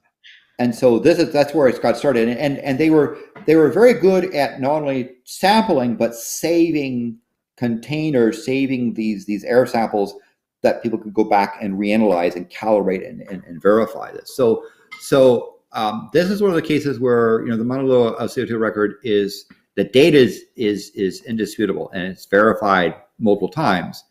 And so that's where it got started. And they were very good at not only sampling, but saving containers, saving these air samples that people could go back and reanalyze and calibrate and verify this. So this is one of the cases where the Mauna Loa CO2 record is the data is indisputable and it's verified multiple times.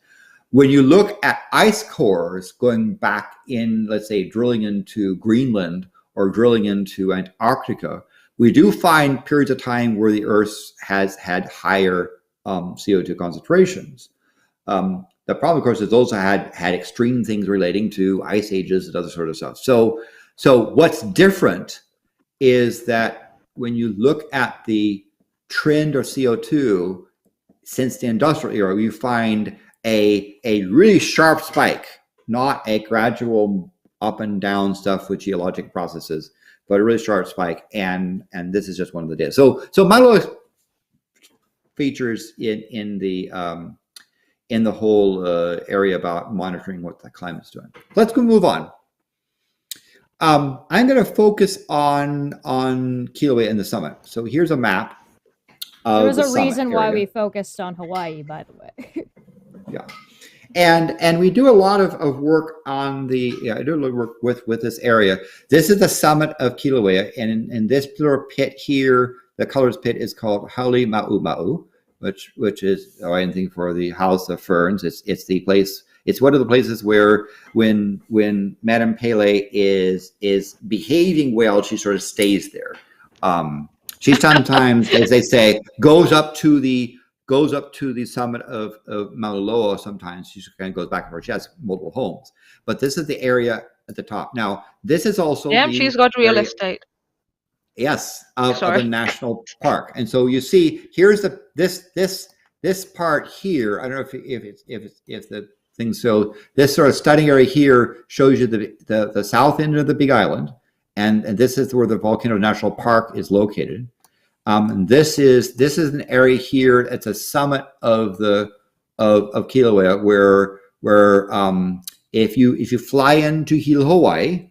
When you look at ice cores going back in, let's say, drilling into Greenland or drilling into Antarctica, we do find periods of time where the Earth has had higher CO2 concentrations. The problem, of course, is those had extreme things relating to ice ages and other sort of stuff. So what's different is that when you look at the trend of CO2 since the industrial era, you find a really sharp spike, not a gradual up and down stuff with geologic processes, but a really sharp spike. And this is just one of the data. So Mauna Loa features in the whole area about monitoring what the climate's doing. Let's go move on. I'm going to focus on Kilauea and the summit. So here's a map. There was a reason why we focused on Hawaii, by the way. Yeah. And we do a lot of work on I do a lot of work with this area. This is the summit of Kilauea, and in this particular pit here, the colors pit is called Haole Ma'u, which is Hawaiian thing for the House of Ferns. It's the place. It's one of the places where when Madame Pele is behaving well, she sort of stays there. She sometimes, as they say, goes up to the summit of Mauna Loa. Sometimes she kind of goes back and forth. She has multiple homes, but this is the area at the top. Now, this is also she's got real estate. Yes, of the national park. And so you see, here's this part here. I don't know if the thing. So this sort of studying area here shows you the south end of the Big Island, and this is where the Volcano National Park is located. And this is an area here. It's a summit of Kilauea where if you fly into Hilo, Hawaii,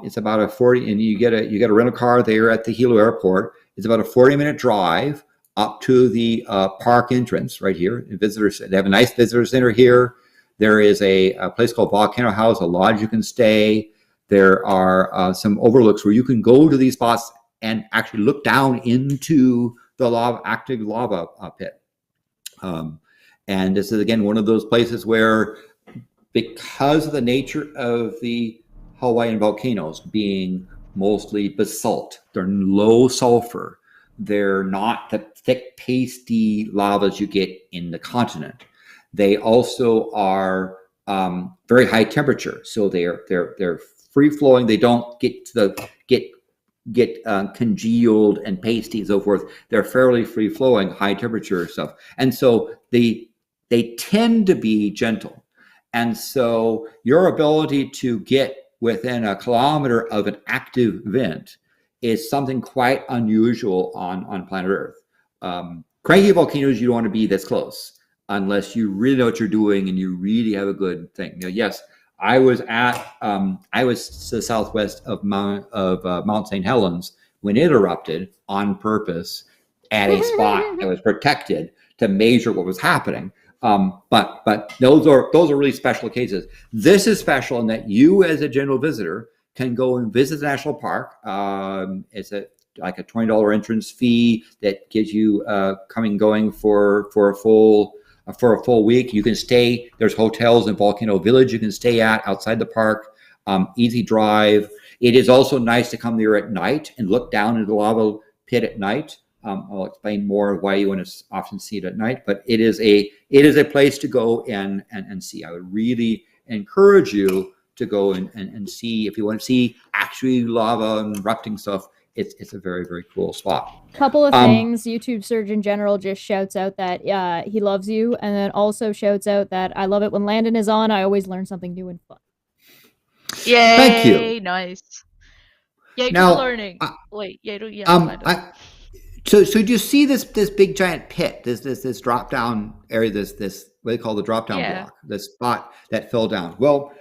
it's about a 40, and you get a rental car there at the Hilo airport. It's about a 40-minute drive up to the park entrance right here. They have a nice visitor center here. There is a place called Volcano House, a lodge you can stay. There are some overlooks where you can go to these spots and actually look down into the active lava pit. And this is, again, one of those places where, because of the nature of the Hawaiian volcanoes being mostly basalt. They're low sulfur. They're not the thick, pasty lavas you get in the continent. They also are very high temperature, so they're free flowing. They don't get congealed and pasty and so forth. They're fairly free flowing, high temperature stuff, and so they tend to be gentle. And so your ability to get within a kilometer of an active vent is something quite unusual on planet Earth. Cranky volcanoes, you don't want to be this close unless you really know what you're doing and you really have a good thing. Now, yes, I was to the southwest of Mount St. Helens when it erupted on purpose at a spot that was protected to measure what was happening. But those are really special cases. This is special in that you, as a general visitor, can go and visit the national park. It's like a $20 entrance fee that gives you coming and going for a full week. You can stay. There's hotels in Volcano Village you can stay at outside the park. Easy drive. It is also nice to come there at night and look down into the lava pit at night. I'll explain more why you want to often see it at night, but it is a place to go and see. I would really encourage you to go and see. If you want to see actually lava and erupting stuff, it's a very, very cool spot. Couple of things. YouTube Surgeon General just shouts out that he loves you, and then also shouts out that I love it when Landon is on. I always learn something new and fun. Yay! Thank you. Nice. Yay, Now, keep learning. Wait, yeah. So do you see this big giant pit, this drop down area, this what they call the drop down block, this spot that fell down? Well,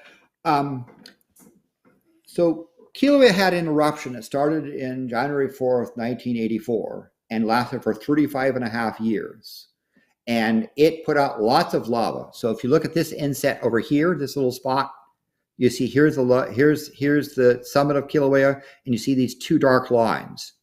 so Kilauea had an eruption that started in January 4th, 1984, and lasted for 35 and a half years. And it put out lots of lava. So if you look at this inset over here, this little spot, you see here's the summit of Kilauea, and you see these two dark lines.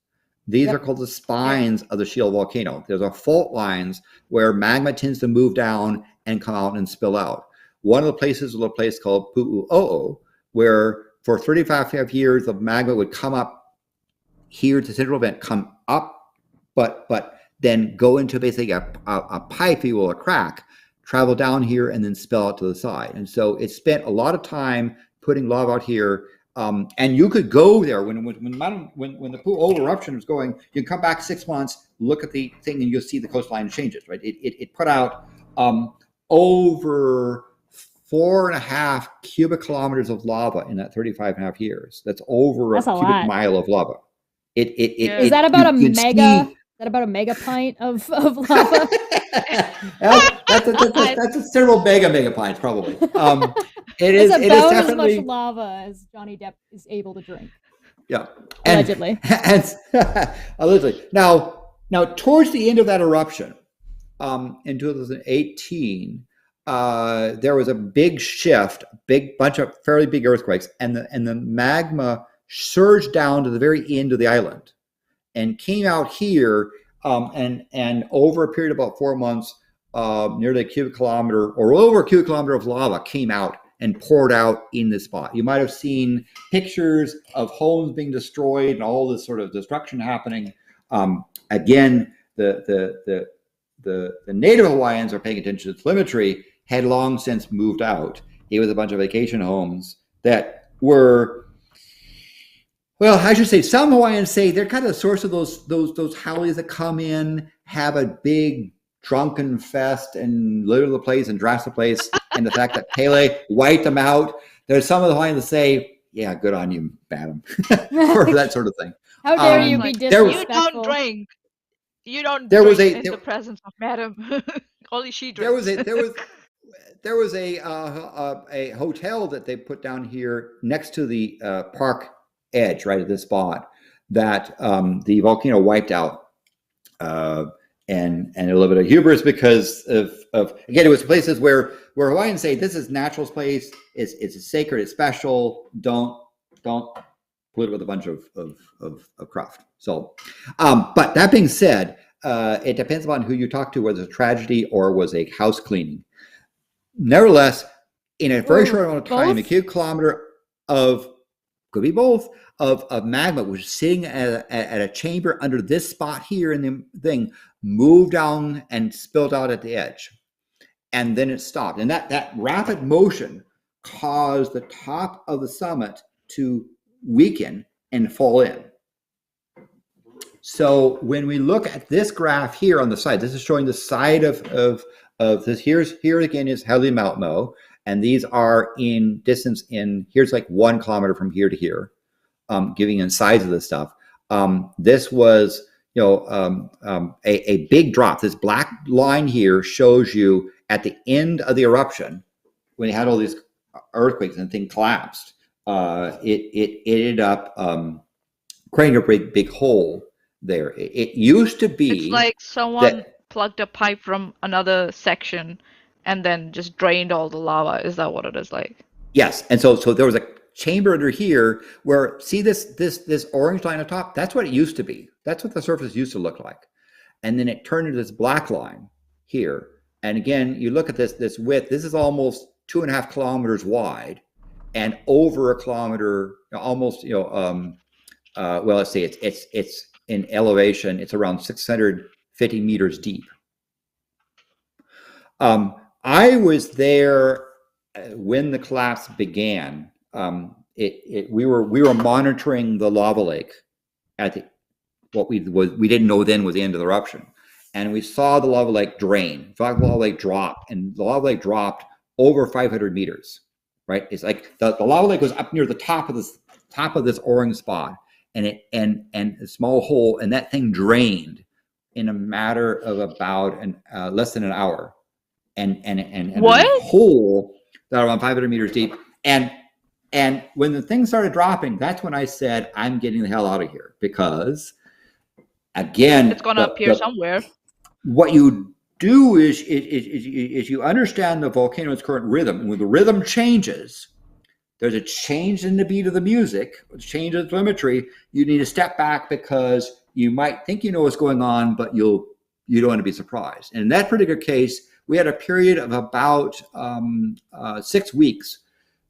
These are called the spines of the shield volcano. There's a fault lines where magma tends to move down and come out and spill out. One of the places was a place called Pu'u'o'o, where for 35 years the magma would come up here to central vent, come up, but then go into basically a pipe, if you will, a crack, travel down here, and then spill out to the side. And so it spent a lot of time putting lava out here. And you could go there when the Pu'u'o'o eruption was going. You can come back 6 months, look at the thing, and you'll see the coastline changes. Right? It put out over 4.5 cubic kilometers of lava in that 35 and a half years. That's over a cubic mile of lava. Is that about a mega? Is that about a mega pint of lava? That's several mega pints probably. It is about definitely as much lava as Johnny Depp is able to drink. Yeah, allegedly. Allegedly. Now, towards the end of that eruption, in 2018, there was a big shift, bunch of fairly big earthquakes, and the magma surged down to the very end of the island, and came out here, and over a period of about 4 months, nearly a cubic kilometer or over a cubic kilometer of lava came out and poured out in this spot. You might have seen pictures of homes being destroyed and all this sort of destruction happening. Again, the native Hawaiians are paying attention to telemetry, had long since moved out. It was a bunch of vacation homes that were, well, I should say some Hawaiians say they're kind of the source of those haoles that come in, have a big drunken fest and litter the place and trash the place, and the fact that Pele wiped them out. There's some of the Hawaiians that say, yeah, good on you, madam, or that sort of thing. How dare you be disrespectful? You don't drink. You don't drink in the presence of madam. Only she drinks. There was a hotel that they put down here next to the park edge, right at this spot, that the volcano wiped out. And a little bit of hubris because of again, it was places where Hawaiians say this is natural place, it's sacred, it's special. Don't pollute it with a bunch of craft. So, but that being said, it depends upon who you talk to, whether it's a tragedy or was a house cleaning. Nevertheless, in a very short amount of time, a cubic kilometer of could be both, of magma, which is sitting at a chamber under this spot here in the thing, moved down and spilled out at the edge. And then it stopped. And that rapid motion caused the top of the summit to weaken and fall in. So when we look at this graph here on the side, this is showing the side of this. Here again is Helens Mountain, and these are in distance here's like 1 kilometer from here to here, giving you the size of this stuff. This was, a big drop. This black line here shows you at the end of the eruption, when you had all these earthquakes and the thing collapsed, it ended up creating a big hole there. It used to be. It's like someone plugged a pipe from another section and then just drained all the lava. Is that what it is like? Yes, and so there was a chamber under here where, see this orange line on top? That's what it used to be. That's what the surface used to look like. And then it turned into this black line here. And again, you look at this width. This is almost 2.5 kilometers wide, and over 1 kilometer, almost. Well, let's see. It's in elevation. It's around 650 meters deep. I was there when the collapse began. We were monitoring the lava lake at what we didn't know then was the end of the eruption, and we saw the lava lake drain. The lava lake dropped, and the lava lake dropped over 500 meters. Right? It's like the lava lake was up near the top of this orange spot, and a small hole, and that thing drained in a matter of about less than an hour, and what? a hole that around 500 meters deep, and when the thing started dropping, that's when I said, I'm getting the hell out of here, because again, it's gonna appear somewhere. What you do is you understand the volcano's current rhythm, and when the rhythm changes, there's a change in the beat of the music, a change in the telemetry. You need to step back, because you might think you know what's going on, but you don't want to be surprised. And in that particular case, we had a period of about 6 weeks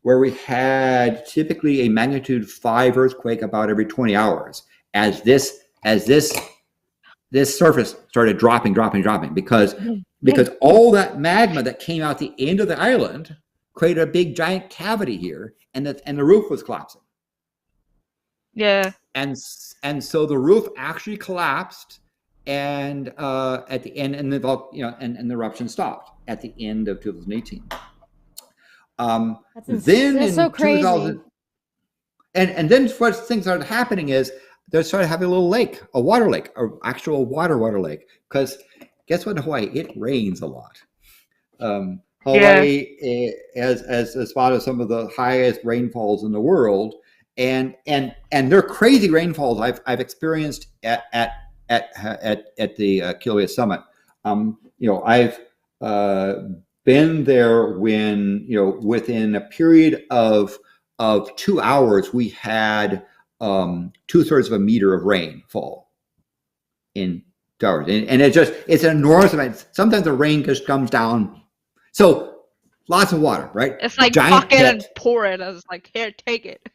where we had typically a magnitude 5 earthquake about every 20 hours as this surface started dropping, because all that magma that came out the end of the island created a big giant cavity here, and the roof was collapsing. Yeah. And so the roof actually collapsed, and at the end, and the eruption stopped at the end of 2018. That's so crazy. And then what things started happening is they started having a little lake, a water lake, or actual water lake. Because guess what, in Hawaii, it rains a lot. Hawaii has a spot of some of the highest rainfalls in the world, and they're crazy rainfalls I've experienced at the Kilauea Summit. I've been there when, within a period of 2 hours, we had 2/3 of a meter of rain fall in 2 hours. And it's an enormous amount. Sometimes the rain just comes down. So lots of water, right? It's like giant bucket pit, and pour it. I was like, here, take it.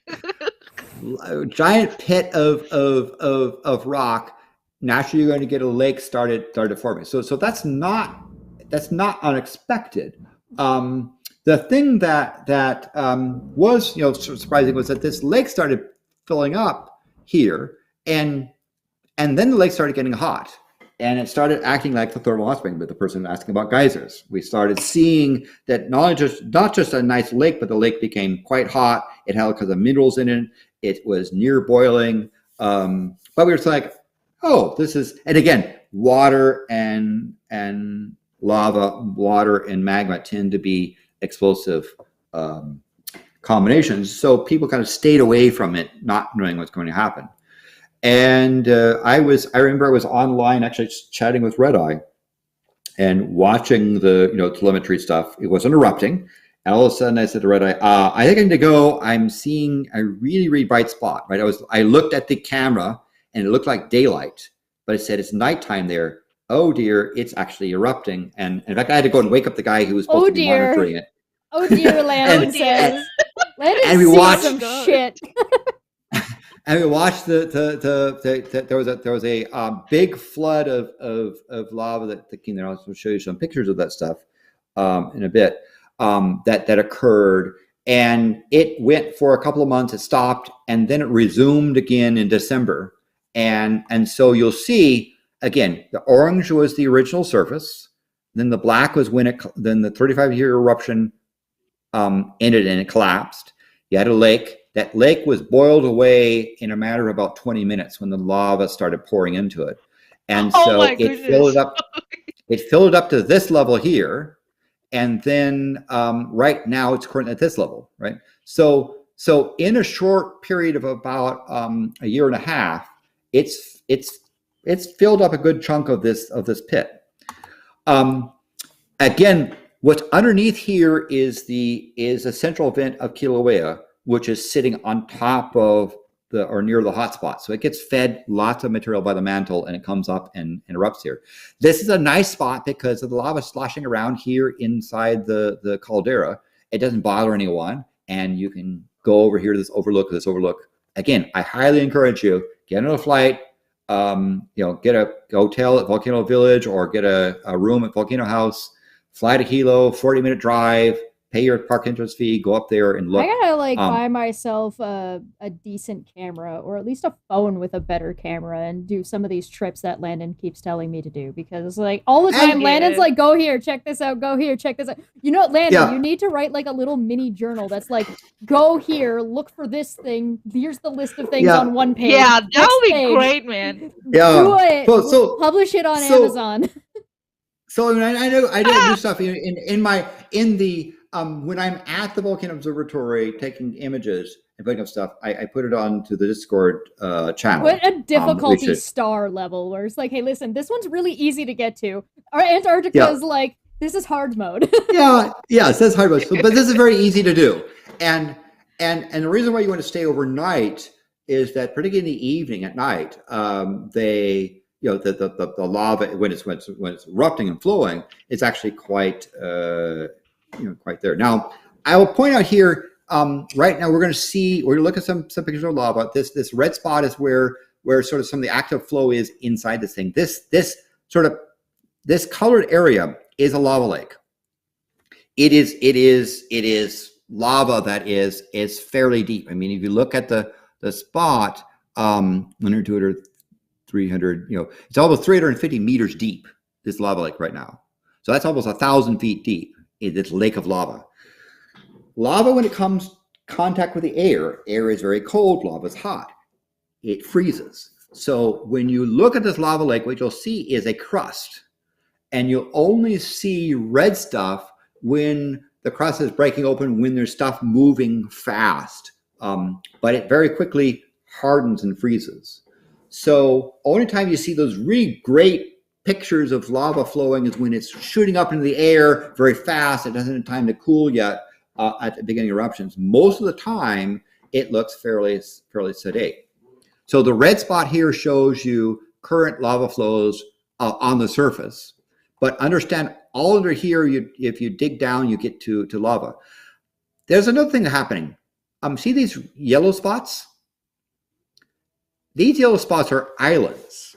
giant pit of rock. Naturally, you're going to get a lake started forming. So that's not unexpected. The thing that was surprising was that this lake started filling up here, and then the lake started getting hot, and it started acting like the thermal hot spring. But the person asking about geysers, we started seeing that not just a nice lake, but the lake became quite hot. It had because of minerals in it. It was near boiling, but we were like, oh, this is, and again, water and lava, water and magma tend to be explosive combinations. So people kind of stayed away from it, not knowing what's going to happen. And I remember I was online actually chatting with Red Eye and watching the telemetry stuff. It wasn't erupting. And all of a sudden I said to Red Eye, I think I need to go. I'm seeing a really, really bright spot, right? I looked at the camera and it looked like daylight, but it said it's nighttime there. Oh dear, it's actually erupting. And in fact, I had to go and wake up the guy who was supposed to be monitoring it. Oh dear, Landon says. Landon and we sees watched some shit. And we watched there was a big flood of lava that came there. I'll show you some pictures of that stuff in a bit that occurred. And it went for a couple of months, it stopped, and then it resumed again in December. And so you'll see, again, the orange was the original surface. Then the black was when then the 35-year eruption ended and it collapsed. You had a lake. That lake was boiled away in a matter of about 20 minutes when the lava started pouring into it. And so it filled it up. It filled it up to this level here. And then right now it's currently at this level, right? So in a short period of about a year and a half, it's filled up a good chunk of this pit. Again, what's underneath here is a central vent of Kilauea, which is sitting on top of or near the hotspot. So it gets fed lots of material by the mantle and it comes up and erupts here. This is a nice spot because of the lava sloshing around here inside the caldera. It doesn't bother anyone. And you can go over here to this overlook. Again, I highly encourage you, get on a flight, get a hotel at Volcano Village or get a room at Volcano House, fly to Hilo, 40-minute drive, pay your park entrance fee, go up there and look. I gotta buy myself a decent camera, or at least a phone with a better camera, and do some of these trips that Landon keeps telling me to do, because all the time Landon's like, go here, check this out, go here, check this out. You know what, Landon, you need to write a little mini journal that's like, go here, look for this thing, here's the list of things on one page. Yeah, that would be great, man. Yeah. Do it. Publish it on Amazon. So I know I do stuff when I'm at the Volcano Observatory taking images and putting up stuff, I put it onto the Discord channel. What a difficulty star level where it's like, hey, listen, this one's really easy to get to. Our Antarctica is this is hard mode. yeah, it says hard mode, but this is very easy to do. And the reason why you want to stay overnight is that, particularly in the evening at night, the lava when it's erupting and flowing, it's actually quite there. Now, I will point out here, right now we're going to look at some pictures of lava. This red spot is where sort of some of the active flow is inside this thing. This colored area is a lava lake. It is lava that is fairly deep. I mean, if you look at the spot, 100, 200, 300, it's almost 350 meters deep, this lava lake right now. So that's almost 1,000 feet deep. This lake of lava. Lava, when it comes contact with the air is very cold, lava is hot. It freezes. So when you look at this lava lake, what you'll see is a crust. And you'll only see red stuff when the crust is breaking open, when there's stuff moving fast. But it very quickly hardens and freezes. So only time you see those really great pictures of lava flowing is when it's shooting up into the air very fast. It doesn't have time to cool yet at the beginning of eruptions. Most of the time, it looks fairly sedate. So the red spot here shows you current lava flows on the surface. But understand, all under here, if you dig down, you get to lava. There's another thing happening. See these yellow spots? These yellow spots are islands.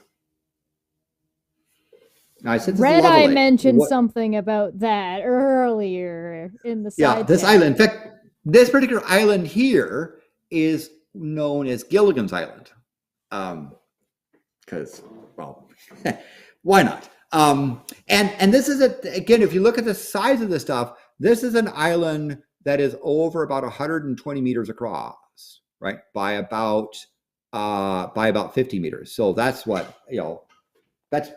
Now, Red Eye mentioned something about that earlier in the side. Yeah, this island. In fact, this particular island here is known as Gilligan's Island. Because, well, why not? And this is again, if you look at the size of this stuff, this is an island that is over about 120 meters across, right? By about 50 meters. So that's what, that's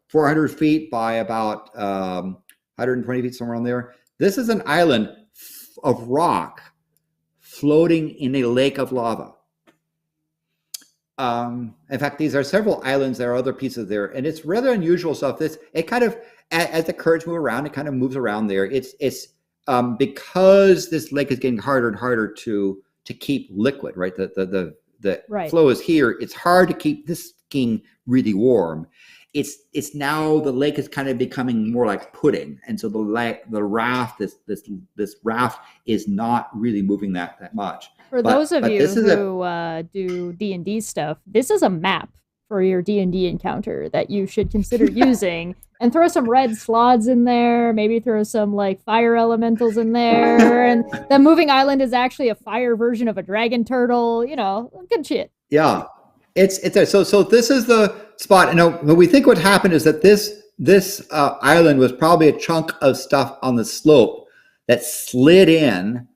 400 feet by about 120 feet, somewhere on there. This is an island of rock floating in a lake of lava. In fact, these are several islands. There are other pieces there, and it's rather unusual stuff. It kind of, as the currents move around, it kind of moves around there. It's because this lake is getting harder and harder to keep liquid, right? The flow is here. It's hard to keep this thing really warm. it's now the lake is kind of becoming more like pudding, and so the raft this raft is not really moving that much. For those of you who do D&D stuff, this is a map for your D&D encounter that you should consider using, and throw some red slots in there, maybe throw some like fire elementals in there, and the moving island is actually a fire version of a dragon turtle, you know, good shit. Yeah. So this is the spot. And what we think what happened is that this island was probably a chunk of stuff on the slope that slid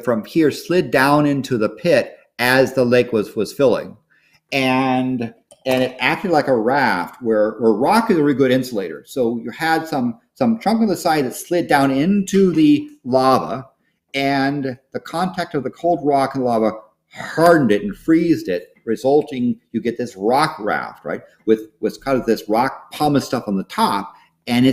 from here, slid down into the pit as the lake was filling, and it acted like a raft where rock is a really good insulator. So you had some chunk on the side that slid down into the lava, and the contact of the cold rock and lava hardened it and freezed it, resulting you get this rock raft, right, with kind of this rock pumice stuff on the top, and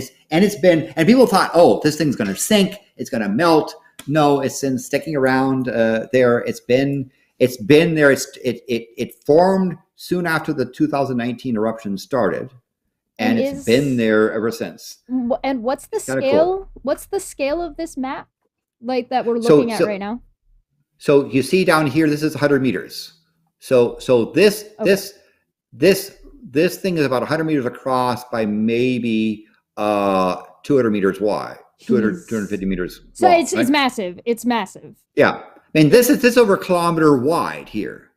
people thought, oh, this thing's going to sink, it's going to melt. No, it's been sticking around there. It's been there. It formed soon after the 2019 eruption started, and it's been there ever since. And what's the scale? Cool. What's the scale of this map, like that we're looking at right now? So you see down here, this is 100 meters. So this thing is about 100 meters across by maybe 200 meters wide, 250 meters so long, it's massive. It's massive. Yeah. I mean, this is over a kilometer wide here,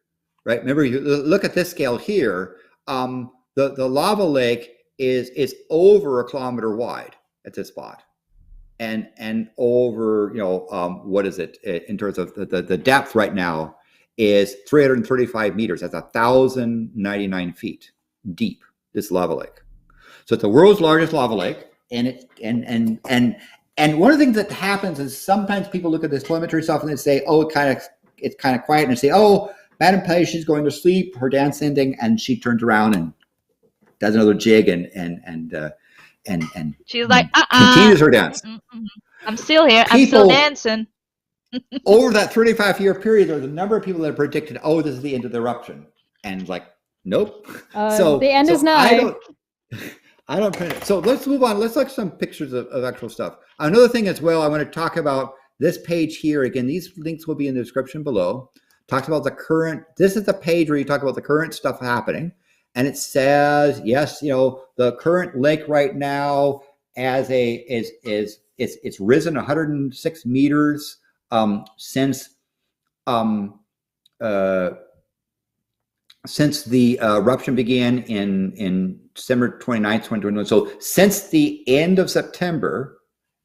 right? Remember, you look at this scale here. The lava lake is over a kilometer wide at this spot, and over, what is it in terms of the depth right now is 335 meters. That's 1,099 feet deep. This lava lake. So it's the world's largest lava lake, and one of the things that happens is sometimes people look at this telemetry stuff and they say, oh, it's kind of quiet, and they say, oh, Madam Page, she's going to sleep, her dance ending, and she turns around and does another jig and she's like, continues her dance. I'm still here. I'm still dancing. Over that 35-year period, there's a number of people that predicted, oh, this is the end of the eruption, and like, nope. So the end is nigh. I don't print it. So let's move on. Let's look at some pictures of actual stuff. Another thing as well, I want to talk about this page here. Again, these links will be in the description below. Talks about the current. This is the page where you talk about the current stuff happening, and it says, yes, the current lake right now it's risen 106 meters since the eruption began in December 29th, 2021. So since the end of September,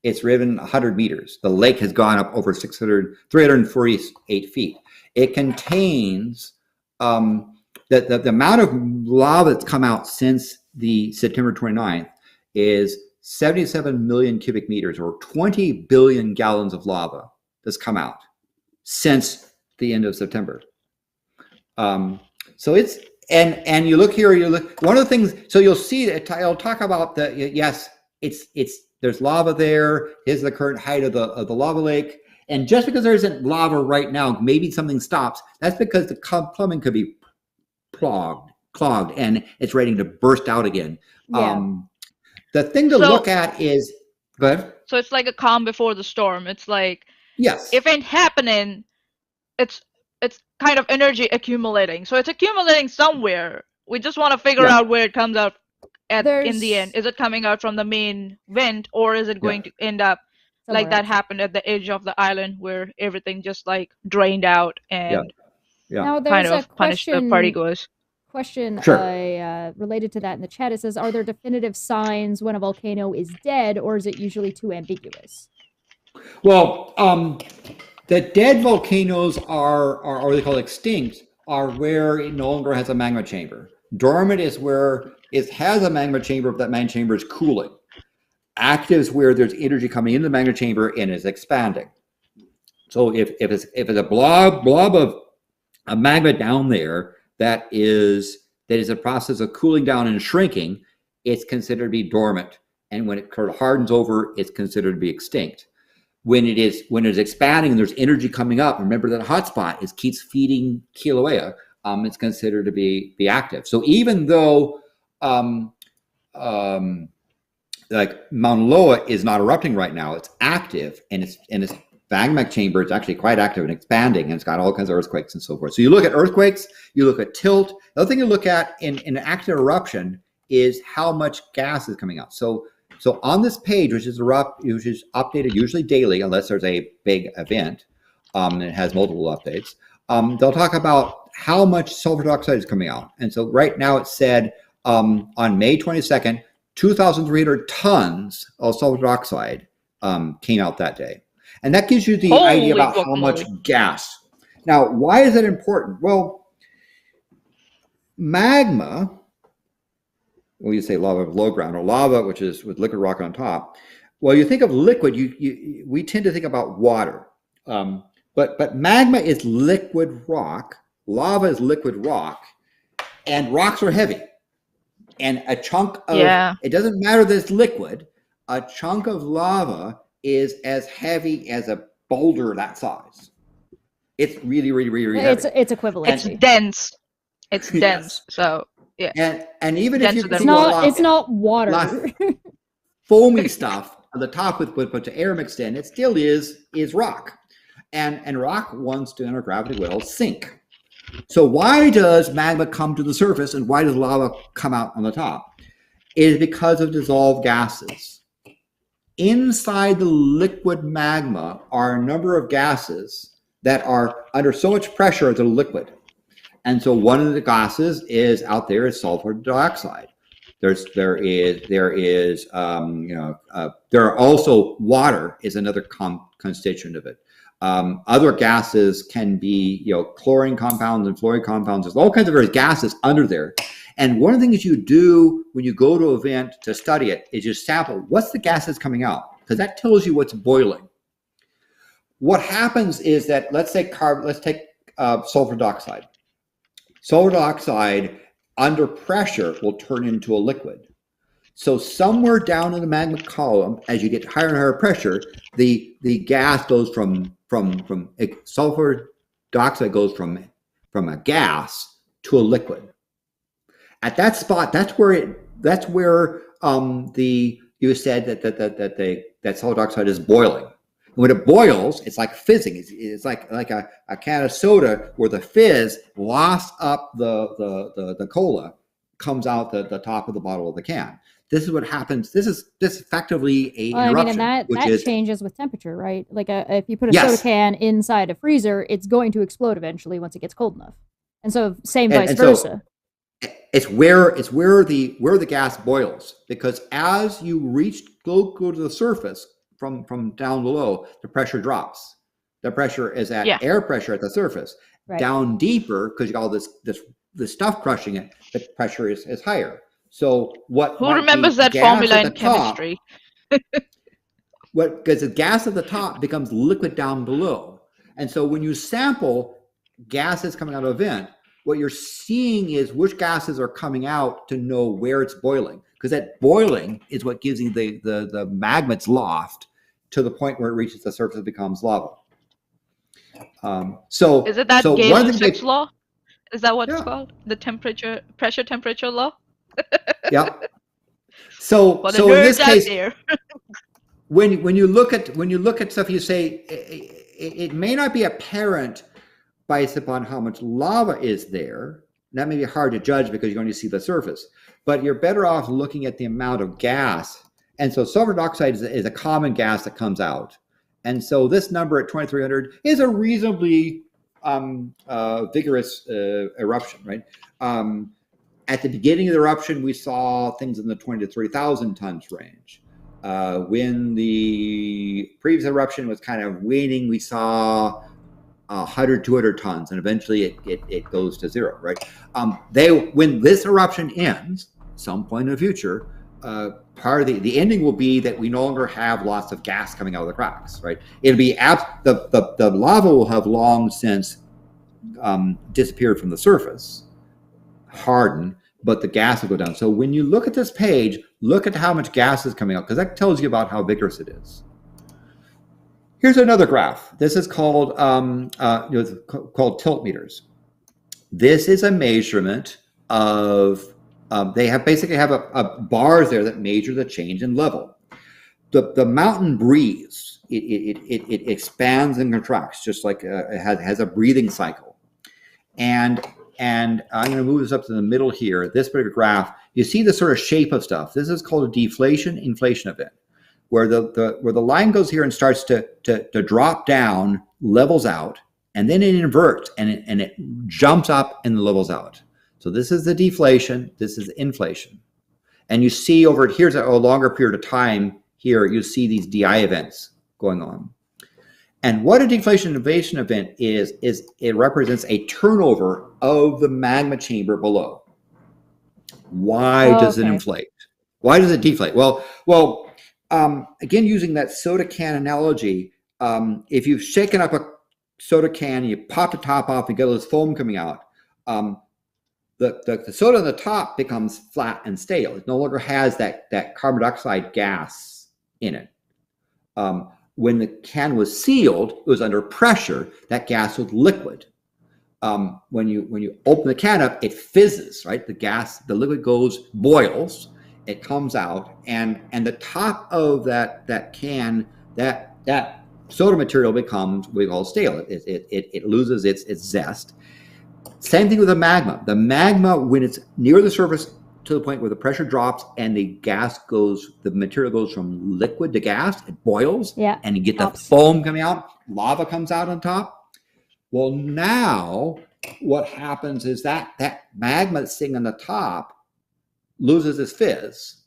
it's risen 100 meters. The lake has gone up over 348 feet. It contains the amount of lava that's come out since the September 29th is 77 million cubic meters, or 20 billion gallons of lava that's come out since the end of September. So it's, and you look here, one of the things, so you'll see that I'll talk about there's lava there. Here's the current height of the lava lake. And just because there isn't lava right now, maybe something stops. That's because the plumbing could be clogged, and it's ready to burst out again. Yeah. The thing to look at is, go ahead. So it's like a calm before the storm. It's like, yes, if it ain't happening, it's kind of energy accumulating. So it's accumulating somewhere. We just want to figure out where it comes out in the end. Is it coming out from the main vent, or is it going to end up like that happened at the edge of the island where everything just like drained out and Now there's kind of a punished the party goers? Question Sure. related to that in the chat. It says, are there definitive signs when a volcano is dead, or is it usually too ambiguous? Well, the dead volcanoes are what they call extinct, are where it no longer has a magma chamber. Dormant is where it has a magma chamber, but that magma chamber is cooling. Active is where there's energy coming into the magma chamber and is expanding. So if it's a blob of magma down there that is a process of cooling down and shrinking, it's considered to be dormant. And when it hardens over, it's considered to be extinct. When it's expanding and there's energy coming up, remember that hotspot keeps feeding Kilauea, it's considered to be active. So even though like Mauna Loa is not erupting right now. It's active, and its magmatic chamber is actually quite active and expanding, and it's got all kinds of earthquakes and so forth. So you look at earthquakes, you look at tilt. The other thing you look at in an active eruption is how much gas is coming out. So on this page, which is updated usually daily, unless there's a big event, and it has multiple updates, they'll talk about how much sulfur dioxide is coming out. And so right now it said on May 22nd, 2,300 tons of sulfur dioxide came out that day. And that gives you the idea about how much gas. Now, why is that important? Well, magma, well, you say lava below ground, or lava, which is with liquid rock on top. Well, you think of liquid, we tend to think about water. But magma is liquid rock, lava is liquid rock, and rocks are heavy. And a chunk of, it doesn't matter that it's liquid, a chunk of lava is as heavy as a boulder that size. It's really, really, really, really heavy. It's equivalent. It's dense. It's dense. So yeah. And even if you it's not water. Foamy stuff on the top with a bunch of air mixed in, it still is rock. And rock wants to, under gravity will, sink. So why does magma come to the surface and why does lava come out on the top? It is because of dissolved gases. Inside the liquid magma are a number of gases that are under so much pressure as a liquid. And so one of the gases is out there is sulfur dioxide. There are also water is another constituent of it. Other gases can be, chlorine compounds and fluorine compounds. There's all kinds of various gases under there. And one of the things you do when you go to an event to study it is you sample what's the gases coming out, because that tells you what's boiling. What happens is that let's take sulfur dioxide. Sulfur dioxide under pressure will turn into a liquid. So somewhere down in the magma column, as you get higher and higher pressure, the gas goes from sulfur dioxide goes from a gas to a liquid. At that spot, that's where you said that sulfur dioxide is boiling. And when it boils, it's like fizzing. It's like a can of soda where the fizz lost up the cola comes out the top of the bottle of the can. This is what happens. This is effectively an eruption. And that changes with temperature, right? Like if you put a soda can inside a freezer, it's going to explode eventually once it gets cold enough. And so vice versa. It's where the gas boils, because as you go to the surface from down below, the pressure drops. The pressure is at air pressure at the surface. Right. Down deeper, because you got all this stuff crushing it, the pressure is higher. So who remembers that formula in chemistry? Because the gas at the top becomes liquid down below. And so when you sample gases coming out of a vent, what you're seeing is which gases are coming out to know where it's boiling. Because that boiling is what gives you the magma's loft to the point where it reaches the surface and becomes lava. So is it that Galen-Six's law? Is that what it's called? The pressure temperature law? Yeah. So in this case, when you look at stuff, you say it may not be apparent based upon how much lava is there. That may be hard to judge because you only see the surface, but you're better off looking at the amount of gas. And so sulfur dioxide is a common gas that comes out. And so this number at 2,300 is a reasonably vigorous eruption, right? At the beginning of the eruption, we saw things in the 20 to 3,000 tons range. When the previous eruption was kind of waning, we saw 100, 200 tons, and eventually it goes to zero, right? When this eruption ends, some point in the future, part of the ending will be that we no longer have lots of gas coming out of the cracks, right? It'll be the lava will have long since disappeared from the surface, hardened, but the gas will go down. So when you look at this page, look at how much gas is coming out, because that tells you about how vigorous it is. Here's another graph. This is called tilt meters. This is a measurement of They basically have a bars there that measure the change in level. The mountain breathes. It expands and contracts just like it has a breathing cycle. And I'm going to move this up to the middle here. This particular graph, you see the sort of shape of stuff. This is called a deflation-inflation event, where the line goes here and starts to drop down, levels out, and then it inverts and it jumps up and levels out. So this is the deflation. This is inflation. And you see over here's a longer period of time. Here you see these DI events going on. And what a deflation-inflation event is it represents a turnover of the magma chamber below. Why does it inflate? Why does it deflate? Well, again, using that soda can analogy, if you've shaken up a soda can, you pop the top off, you get all this foam coming out. The soda on the top becomes flat and stale. It no longer has that carbon dioxide gas in it. When the can was sealed, it was under pressure. That gas was liquid. When you open the can up, it fizzes, right? The liquid boils, it comes out, and the top of that can, that soda material becomes what we call stale. It loses its zest. Same thing with the magma. The magma, when it's near the surface to the point where the pressure drops and the material goes from liquid to gas, it boils, and you get the foam coming out, lava comes out on top. Well, now what happens is that magma that's sitting on the top loses its fizz,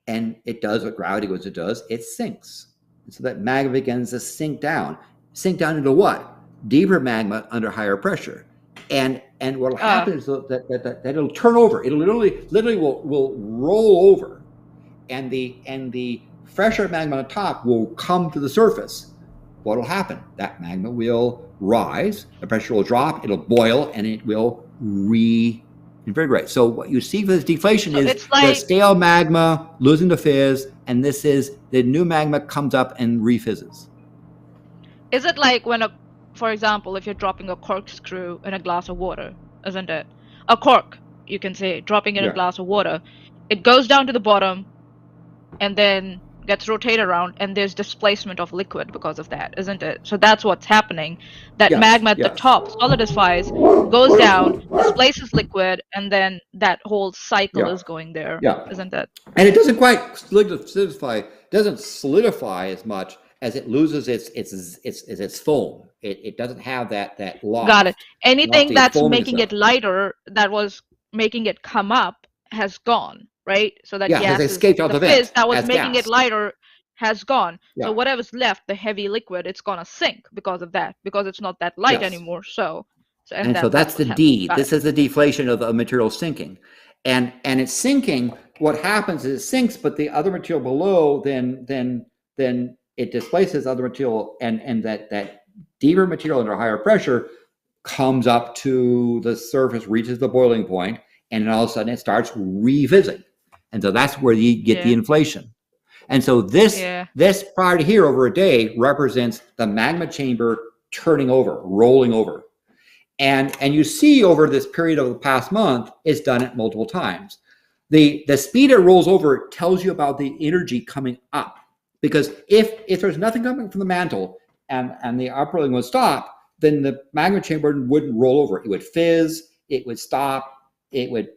and it does what gravity does, it sinks. And so that magma begins to sink down into what? Deeper magma under higher pressure. And what will happen is that it'll turn over. It'll literally will roll over, and the fresher magma on the top will come to the surface. What will happen? That magma will rise, the pressure will drop, it'll boil, and it will reinvigorate. So what you see for this deflation is the stale magma losing the fizz, and this is the new magma comes up and refizzes. Is it like when for example, if you're dropping a corkscrew in a glass of water, isn't it? A cork, you can say, dropping in a glass of water. It goes down to the bottom and then gets rotated around, and there's displacement of liquid because of that, isn't it? So that's what's happening. That magma at the top solidifies, goes down, displaces liquid, and then that whole cycle is going there, isn't it? And it doesn't quite solidify, doesn't solidify as much as it loses its foam. It doesn't have that loft. Got it. Anything that's making it lighter, that was making it come up, has gone, right? So that gas has escaped out the vent. Fizz that was making gas. it lighter has gone. So whatever's left, the heavy liquid, it's gonna sink because of that, because it's not that light anymore. So that's the D. This is the deflation of the material sinking, and it's sinking. What happens is it sinks, but the other material below then it displaces other material, and that deeper material under higher pressure comes up to the surface, reaches the boiling point, and then all of a sudden it starts refizzing. And so that's where you get the inflation. And so this prior to here over a day represents the magma chamber turning over, rolling over. And you see over this period of the past month, it's done it multiple times. The speed it rolls over tells you about the energy coming up. Because if there's nothing coming from the mantle and the upwelling would stop, then the magma chamber wouldn't roll over. It would fizz, it would stop, it would,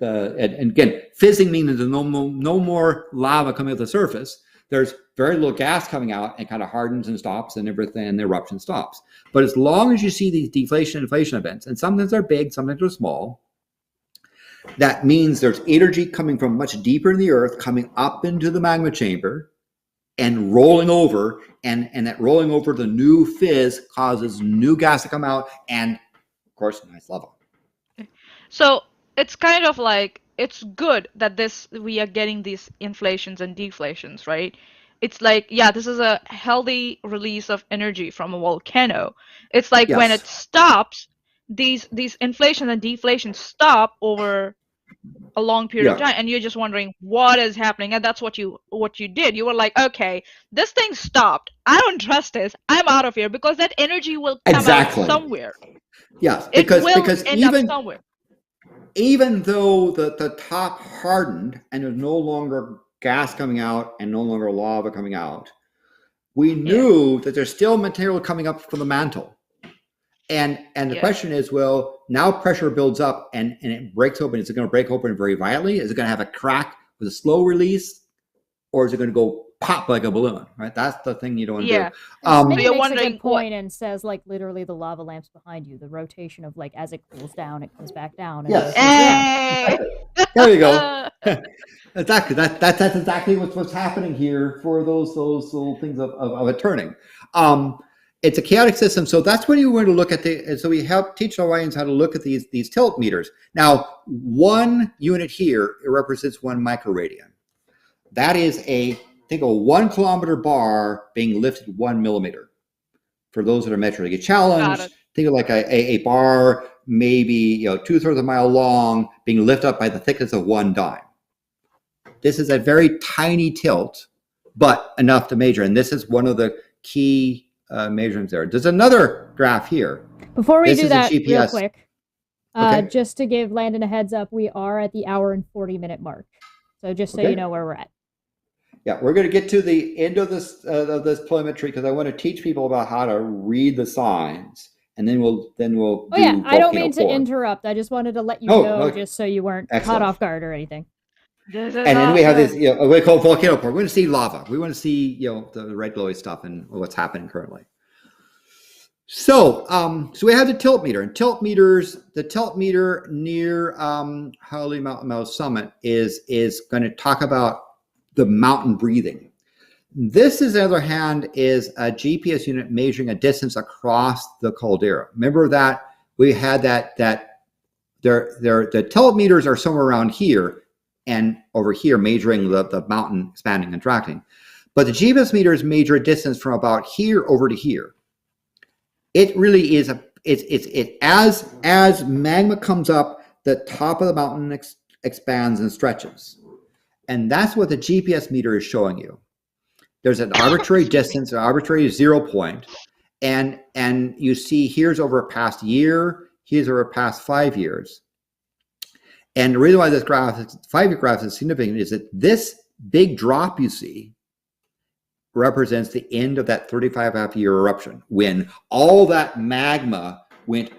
and again, fizzing means there's no more lava coming to the surface. There's very little gas coming out and kind of hardens and stops and everything, and the eruption stops. But as long as you see these deflation and inflation events, and sometimes they're big, sometimes they're small, that means there's energy coming from much deeper in the earth, coming up into the magma chamber, and rolling over, and that rolling over, the new fizz causes new gas to come out, and of course, nice lava. So it's kind of like, it's good that we are getting these inflations and deflations, right? It's like, this is a healthy release of energy from a volcano. It's like when it stops, these inflations and deflations stop over a long period of time, and you're just wondering what is happening, and that's what you did. You were like, okay, this thing stopped, I don't trust this, I'm out of here, because that energy will come out somewhere. Yes, because even up somewhere. even though the top hardened and there's no longer gas coming out and no longer lava coming out, we knew that there's still material coming up from the mantle. And the question is, well, now pressure builds up and it breaks open. Is it going to break open very violently? Is it going to have a crack with a slow release? Or is it going to go pop like a balloon, right? That's the thing you don't want to do. Minnie makes a good point and says, like, literally the lava lamps behind you, the rotation of, like, as it cools down, it comes back down. And There you go. Exactly. That's exactly what's happening here for those little things of it turning. It's a chaotic system, so that's when you want to look at so we help teach Hawaiians how to look at these tilt meters. Now, one unit here, it represents 1 microradian. That is think of a 1 kilometer bar being lifted 1 millimeter. For those that are measuring a challenge, think of like a bar maybe 2/3 of a mile long being lifted up by the thickness of 1 dime. This is a very tiny tilt, but enough to measure. And this is one of the key measurements there. There's another graph here. Before we do that, real quick, just to give Landon a heads up, we are at the hour and 40-minute mark. So just so you know where we're at. Yeah, we're going to get to the end of this telemetry because I want to teach people about how to read the signs, and then we'll. Oh yeah, I don't mean to interrupt. I just wanted to let you know, just so you weren't caught off guard or anything. And then we have this, we call volcano core. We want to see lava. We want to see, the red glowy stuff and what's happening currently. So, so we have the tilt meter, and the tilt meter near Howley Mountain Summit is going to talk about the mountain breathing. This, on the other hand, is a GPS unit measuring a distance across the caldera. Remember that we had that the tilt meters are somewhere around here and over here measuring the mountain expanding and contracting. But the GPS meters measure a distance from about here over to here. It really is as magma comes up, the top of the mountain expands and stretches. And that's what the GPS meter is showing you. There's an arbitrary distance, an arbitrary 0 point, and you see here's over a past year, here's over a past 5 years. And the reason why this 5-year graph is significant is that this big drop you see represents the end of that 35.5-year eruption, when all that magma went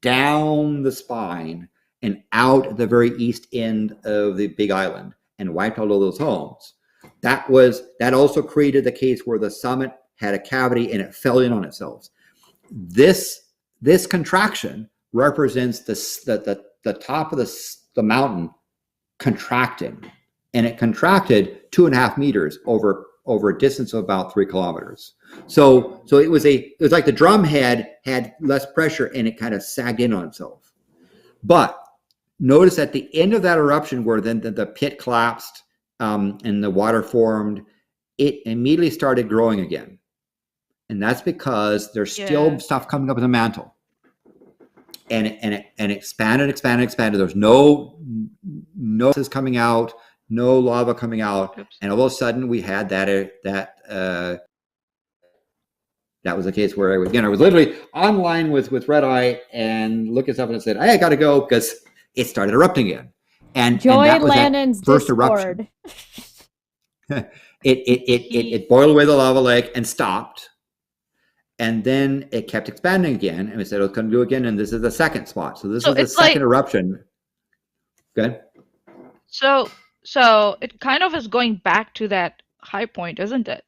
down the spine and out at the very east end of the Big Island and wiped out all those homes. That also created the case where the summit had a cavity and it fell in on itself. This contraction represents the top of the mountain contracting, and it contracted 2.5 meters over a distance of about 3 kilometers. So it was like the drum head had less pressure and it kind of sagged in on itself. But notice at the end of that eruption, where then the pit collapsed and the water formed, it immediately started growing again. And that's because there's still stuff coming up in the mantle. And it expanded. There's no is coming out, no lava coming out. Oops. And all of a sudden we had that was the case where I was literally online with Red Eye and looking stuff and I said, hey, I got to go because it started erupting again. And that was Landon's first eruption. It boiled away the lava lake and stopped. And then it kept expanding again. And we said, it's going to do it again. And this is the second spot. So this is the second eruption. Good. So it kind of is going back to that high point, isn't it?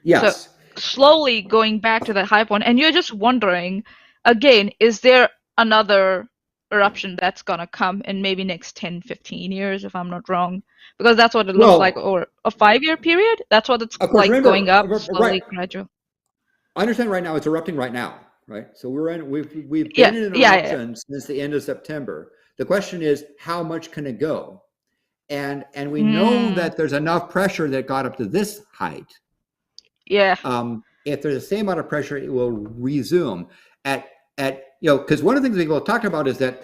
Yes. So slowly going back to that high point. And you're just wondering, again, is there another eruption that's going to come in maybe next 10, 15 years, if I'm not wrong? Because that's what it looks like over a 5-year period. That's what it's like, remember, going up slowly, gradual. I understand right now it's erupting right now, right? So we've been in an eruption since the end of September. The question is, how much can it go? And we know that there's enough pressure that got up to this height. Yeah. If there's the same amount of pressure, it will resume because one of the things people talked about is that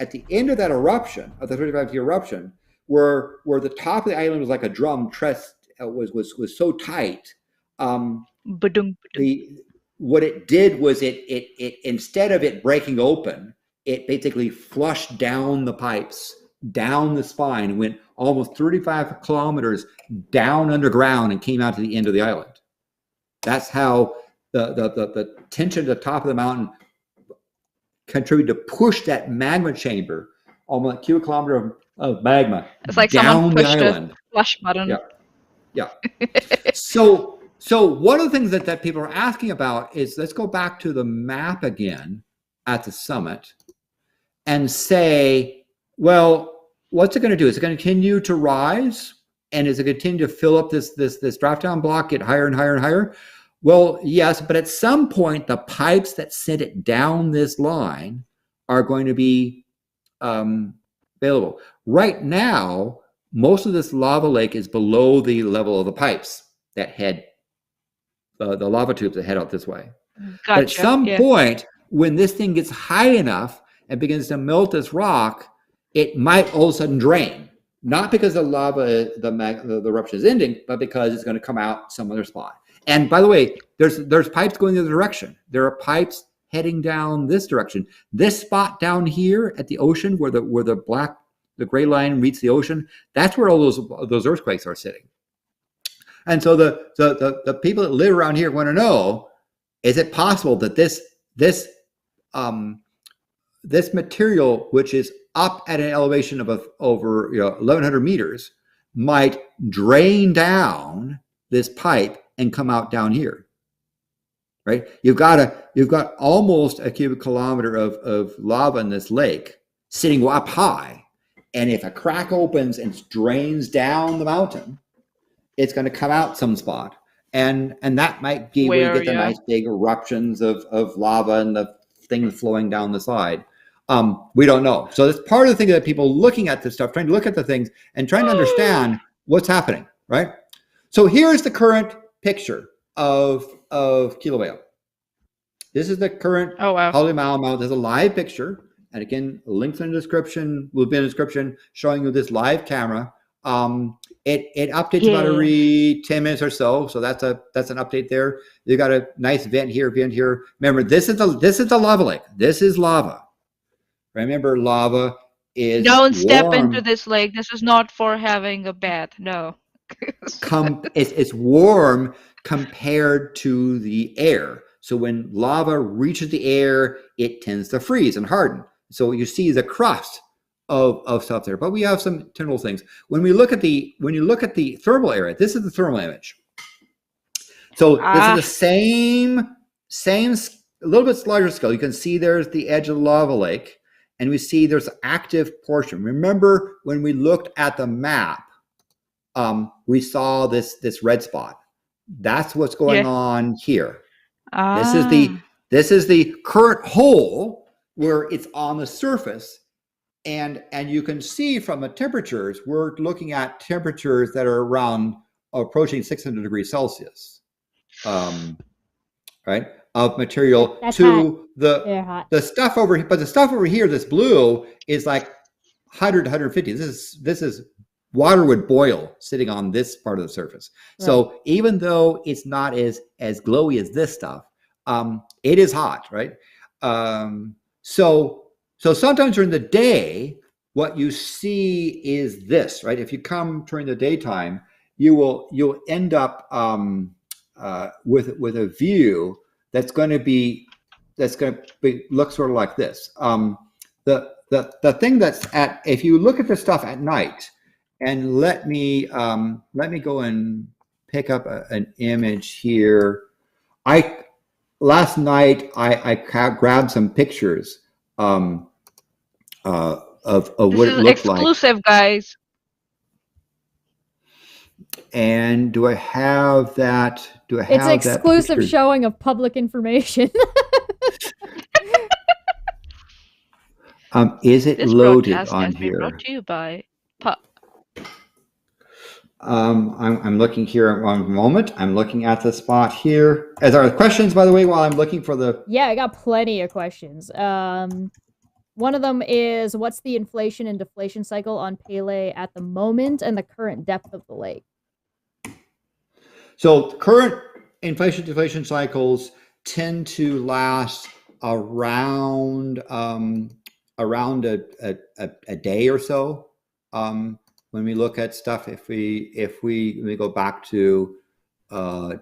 at the end of that eruption, of the 35-year eruption, where the top of the island was like a drum truss, was so tight. What it did was it instead of it breaking open it basically flushed down the pipes, down the spine, went almost 35 kilometers down underground and came out to the end of the island. That's how the tension at the top of the mountain contributed to push that magma chamber, almost a cubic kilometer of magma, It's like down someone the pushed island. a flush button. Yeah. Yeah. So one of the things that people are asking about is, let's go back to the map again at the summit and say, well, what's it going to do? Is it going to continue to rise? And is it going to continue to fill up this drop down block, get higher and higher and higher? Well, yes, but at some point, the pipes that sent it down this line are going to be available. Right now, most of this lava lake is below the level of the pipes that head, the lava tubes that head out this way. Gotcha. But at some point, when this thing gets high enough and begins to melt this rock, it might all of a sudden drain. Not because the lava, the eruption is ending, but because it's going to come out some other spot. And by the way, there's pipes going the other direction. There are pipes heading down this direction. This spot down here at the ocean, where the gray line meets the ocean, that's where all those earthquakes are sitting. And so the people that live around here want to know: is it possible that this material, which is up at an elevation of over 1,100 meters, might drain down this pipe and come out down here, right? You've got almost a cubic kilometer of lava in this lake sitting up high, and if a crack opens and drains down the mountain, it's going to come out some spot, and that might be where you get the nice big eruptions of lava and the things flowing down the side. We don't know. So that's part of the thing that people looking at this stuff, trying to look at the things and trying to understand what's happening, right? So here's the current picture of Kilauea. This is the current Halemaumau Mount. There's a live picture, and again, links in the description will be in the description showing you this live camera. It updates about every 10 minutes or so. So that's an update there. You got a nice vent here. Remember, this is the lava lake. This is lava. Remember, lava is Don't step warm. into this lake. This is not for having a bath. No. It's warm compared to the air. So when lava reaches the air, it tends to freeze and harden. So you see the crust of stuff there. But we have some technical things. When you look at the thermal area, this is the thermal image. So this is the same, a little bit larger scale. You can see there's the edge of the lava lake, and we see there's an active portion. Remember when we looked at the map, we saw this red spot. That's what's going on here. This is the current hole where it's on the surface, and you can see from the temperatures, we're looking at temperatures that are around approaching 600 degrees Celsius, right? Of material. That's to hot. the stuff over here, but the stuff over here, this blue, is like 100 to 150. This is water would boil sitting on this part of the surface. Right. So even though it's not as glowy as this stuff, it is hot, right? So sometimes during the day, what you see is this, right? If you come during the daytime, you'll end up with a view that's going to look sort of like this. The thing that's if you look at the stuff at night, and let me go and pick up an image here. Last night I grabbed some pictures of what it looked like. Exclusive, guys. And do I have that? It's exclusive showing of public information. Is it loaded on has here? Been brought to you by I'm looking here one moment. I'm looking at the spot here. As are questions, by the way, while I'm looking for the... Yeah, I got plenty of questions. One of them is, what's the inflation and deflation cycle on Pele at the moment and the current depth of the lake? So current inflation deflation cycles tend to last around around a day or so. When we look at stuff, if we go back to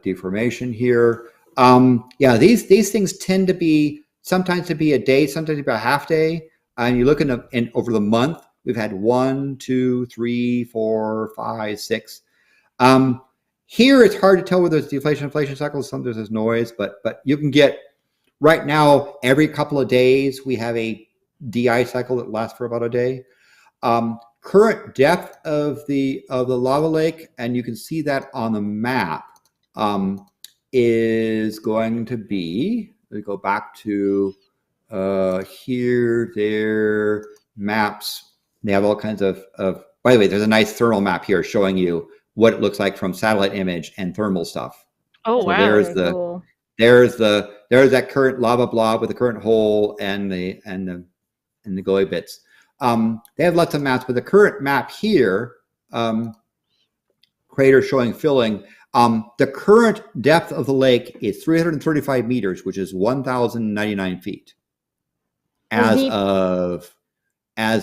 deformation here, yeah, these things tend to be sometimes to be a day, sometimes to be a half day. And you look in over the month, we've had 1, 2, 3, 4, 5, 6. Here it's hard to tell whether it's deflation, inflation cycles. Sometimes there's noise, but you can get right now every couple of days we have a DI cycle that lasts for about a day. Current depth of the lava lake, and you can see that on the map, is going to be. Let me go back to here, there, maps. They have all kinds of. By the way, there's a nice thermal map here showing you what it looks like from satellite image and thermal stuff. Oh, so wow. There's Cool. there's that current lava blob with the current hole and the glowy bits. They have lots of maps, but the current map here, crater showing filling. The current depth of the lake is 335 meters, which is 1,099 feet. As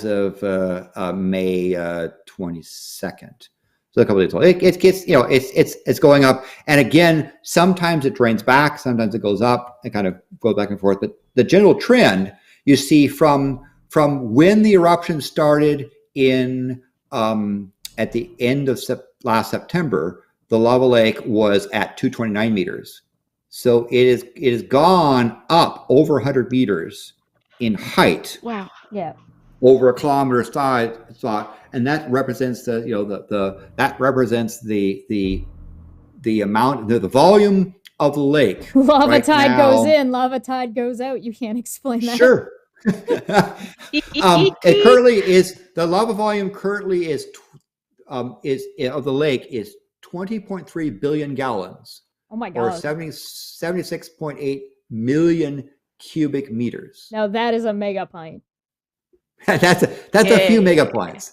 of May 22nd. So a couple of days old. It gets, it's going up, and again, sometimes it drains back, sometimes it goes up. It kind of goes back and forth. But the general trend you see from when the eruption started in at the end of last September, the lava lake was at 229 meters. So it is gone up over 100 meters in height. Wow. Yeah. Over a kilometer side, and that represents the amount, the volume of the lake. Lava right tide now. goes in, lava tide goes out. You can't explain that. Sure. It currently is, the lava volume currently is of the lake is 20.3 billion gallons. Oh my Or god. 76.8 million cubic meters. Now that is a mega pint. that's a few megapints.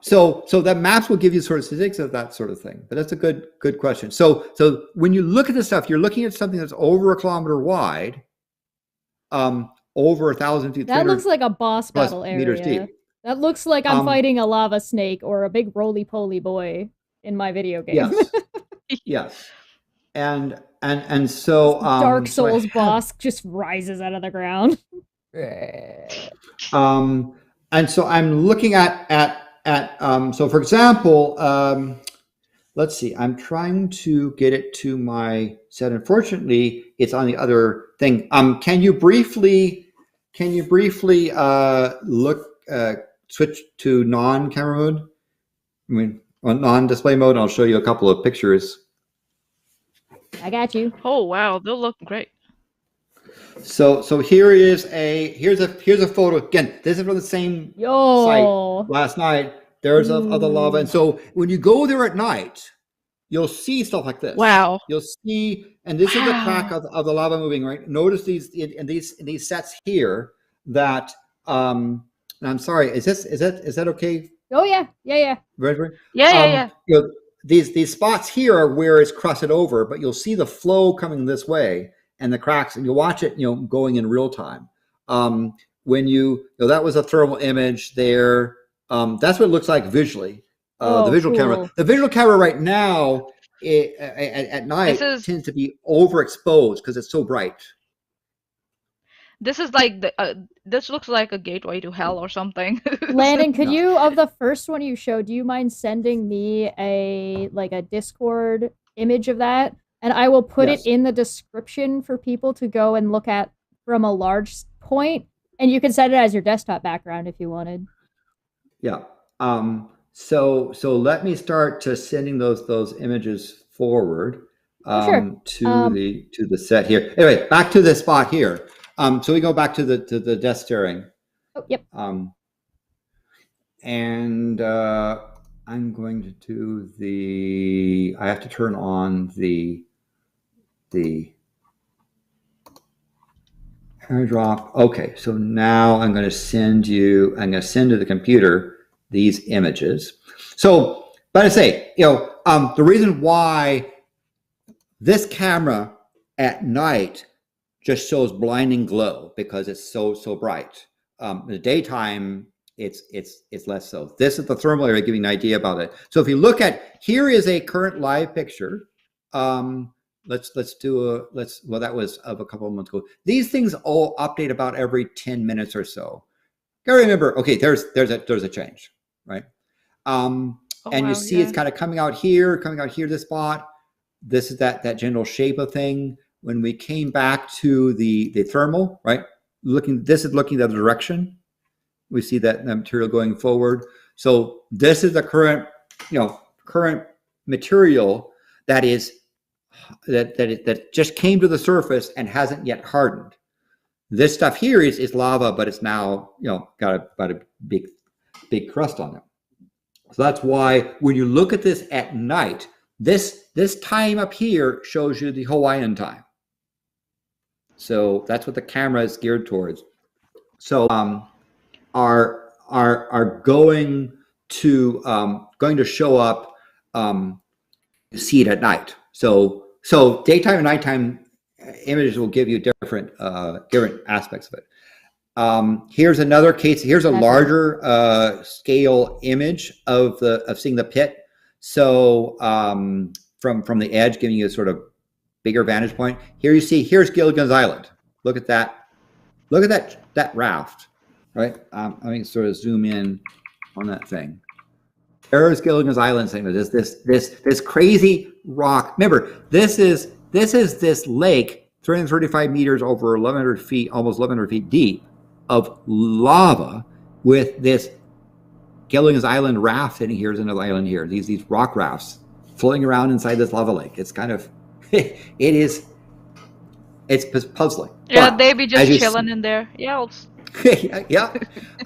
So that maps will give you sort of statistics of that sort of thing. But that's a good question. So when you look at this stuff, you're looking at something that's over a kilometer wide, over 1,000 feet. That looks like a boss battle meters area. deep. That looks like I'm fighting a lava snake or a big roly-poly boy in my video game. Yes. Yes. And so Dark Souls boss just rises out of the ground. And so I'm looking at so for example, let's see, I'm trying to get it to my set. Unfortunately, it's on the other thing. Can you briefly look switch to non-camera mode? I mean, non-display mode. I'll show you a couple of pictures. I got you. Oh wow, they'll look great. So here's a photo. Again, this is from the same site last night. There's of the lava, and so when you go there at night, you'll see stuff like this. Wow. You'll see, and this is the crack of the lava moving. Right. Notice these sets here that. And I'm sorry. Is that okay? Oh yeah. Right. Yeah. These spots here are where it's crusted over, but you'll see the flow coming this way and the cracks, and you'll watch it, going in real time. When that was a thermal image there. That's what it looks like visually. The visual camera. The visual camera right now at night tends to be overexposed because it's so bright. This is like this looks like a gateway to hell or something. Landon, could you, of the first one you showed, do you mind sending me a Discord image of that? And I will put it in the description for people to go and look at from a large point. And you can set it as your desktop background if you wanted. Yeah. So let me start to sending those images forward to the set here. Anyway, back to the spot here. So we go back to the desk steering. Oh, yep. And I'm going to do I have to turn on the airdrop. Okay, so now I'm going to send to the computer these images. So, but I say, the reason why this camera at night just shows blinding glow because it's so bright. the daytime, it's less so. This is the thermal area, giving an idea about it. So if you look at, here is a current live picture. Let's do well, that was of a couple of months ago. These things all update about every 10 minutes or so. Gotta remember, okay, there's a change, right? And you see it's kind of coming out here, this spot. This is that general shape of thing. When we came back to the thermal, right? This is looking the other direction. We see that material going forward. So this is the current material that just came to the surface and hasn't yet hardened. This stuff here is lava, but it's now got a big crust on it. So that's why when you look at this at night, this time up here shows you the Hawaiian time. So that's what the camera is geared towards. So are going to show up, see it at night. So daytime and nighttime images will give you different aspects of it. Here's another case. Here's a larger scale image of seeing the pit. So from the edge, giving you a sort of bigger vantage point. Here you see, here's Gilligan's Island. Look at that. Look at that raft, right? I can sort of zoom in on that thing. There's Gilligan's Island thing. This crazy rock. Remember, this is this lake, 335 meters over 1,100 feet, almost 1,100 feet deep, of lava with this Gilligan's Island raft sitting here. There's another island here. These rock rafts floating around inside this lava lake. It's kind of, it's puzzling. Yeah, they be just chilling in there. Yeah. Yeah.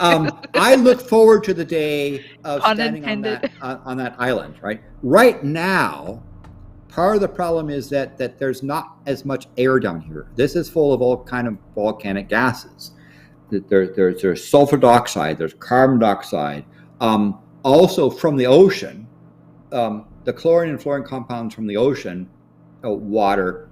I look forward to the day of standing on that island, right? Right now, part of the problem is that there's not as much air down here. This is full of all kind of volcanic gases. There's sulfur dioxide, there's carbon dioxide. Also from the ocean, the chlorine and fluorine compounds from the ocean, water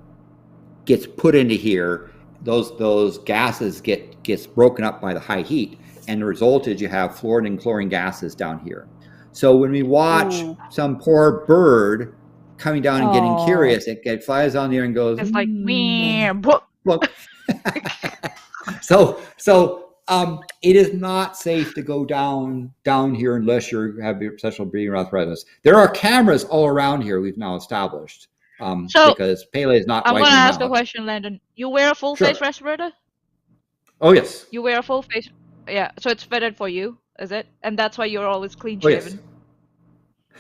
gets put into here. Those gases gets broken up by the high heat, and the result is you have fluorine and chlorine gases down here. So when we watch some poor bird coming down and getting curious, it flies down there and goes. It's like So it is not safe to go down here unless you have special breathing apparatus. There are cameras all around here. We've now established. Because Pele is not. I'm going to ask a question, Landon. You wear a full face respirator? Oh yes. You wear a full face. Yeah. So it's fitted for you, is it? And that's why you're always clean shaven.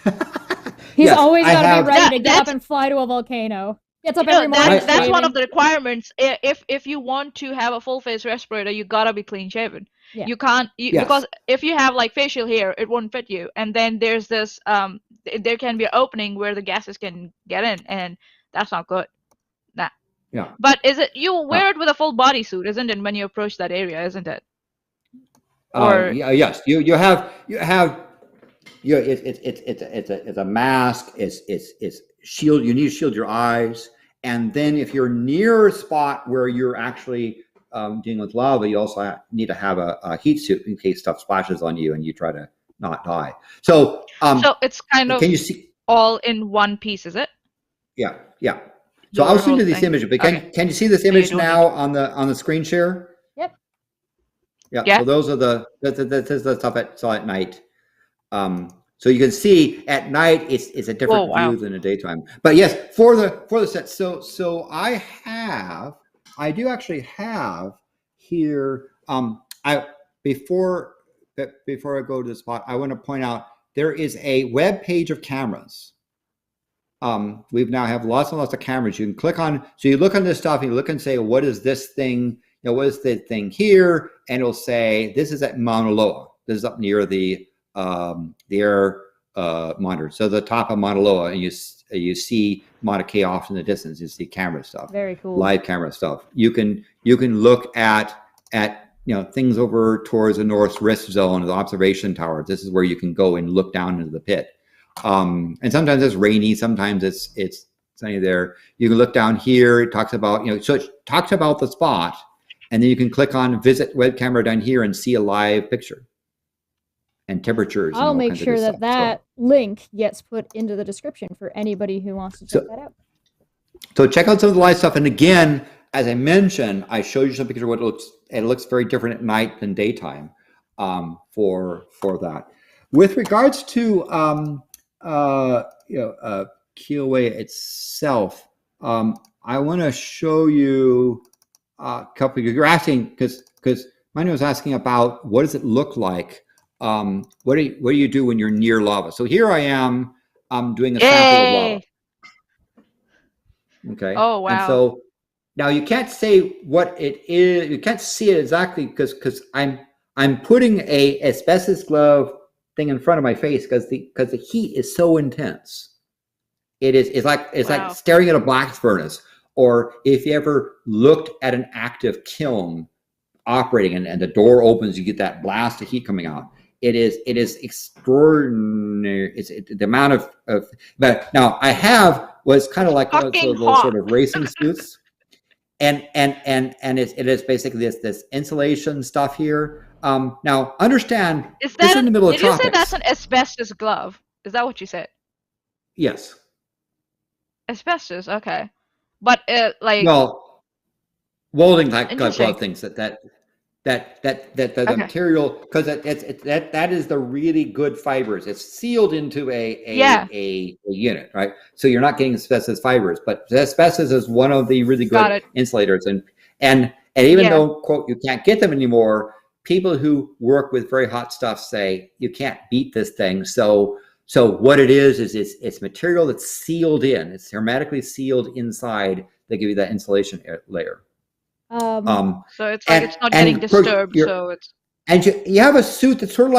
Oh, yes. He's always got to be ready to get up and fly to a volcano. Gets up every morning. That's one of the requirements. If you want to have a full face respirator, you gotta be clean shaven. Yeah. You can't because if you have like facial hair, it won't fit you. And then there's this there can be an opening where the gases can get in, and that's not good. Nah. Yeah. But is it you wear it with a full bodysuit, isn't it? When you approach that area, isn't it? Or yes, you have it's a mask. It's shield. You need to shield your eyes, and then if you're near a spot where you're actually dealing with lava, you also need to have a heat suit in case stuff splashes on you and you try to not die. So it's kind of can you see all in one piece, is it? Yeah. So I'll send you this image, but can you see this image now on the screen share? Yep. Yeah. So those are this is the stuff I saw at night. So you can see at night it's a different view than the daytime. But yes, for the set. So I do actually have here. Before I go to the spot, I want to point out there is a web page of cameras. We now have lots and lots of cameras. You can click on. So you look on this stuff and you look and say, what is this thing? What is the thing here? And it'll say this is at Mauna Loa. This is up near the air monitor. So the top of Mauna Loa, and you see Mauna Kea off in the distance. You see camera stuff. Very cool. Live camera stuff. You can look at things over towards the North Rift Zone, the observation tower. This is where you can go and look down into the pit. And sometimes it's rainy. Sometimes it's sunny there. You can look down here. It talks about so it talks about the spot, And then you can click on visit web camera down here and see a live picture and temperatures. I'll and make sure that link gets put into the description for anybody who wants to check that out. So check out some of the live stuff. And again, as I mentioned, I showed you some pictures of what it looks very different at night than daytime for that. With regards to KOA itself, I want to show you a couple. You're asking because Maanyaa was asking about what does it look like. What do you do when you're near lava? So here I am. I'm doing a sample of lava. Okay. Oh wow. And so now you can't say what it is. You can't see it exactly because I'm putting a asbestos glove thing in front of my face because the heat is so intense. It's like staring at a blast furnace. Or if you ever looked at an active kiln operating and the door opens, you get that blast of heat coming out. It is extraordinary. It's the amount of but now I have was kind of like those sort of racing suits, and it is basically this insulation stuff here. Now understand is this is in the middle of tropics. Did you say that's an asbestos glove? Is that what you said? Yes. Asbestos, okay, but like welding type glove things that the material, because that is the really good fibers. It's sealed into a unit, right? So you're not getting asbestos fibers, but asbestos is one of the really good insulators, and even though quote you can't get them anymore, people who work with very hot stuff say you can't beat this thing. So what it is it's material that's sealed in. It's hermetically sealed inside. They give you that insulation layer. So it's like it's not getting disturbed. So it's you have a suit that's sort of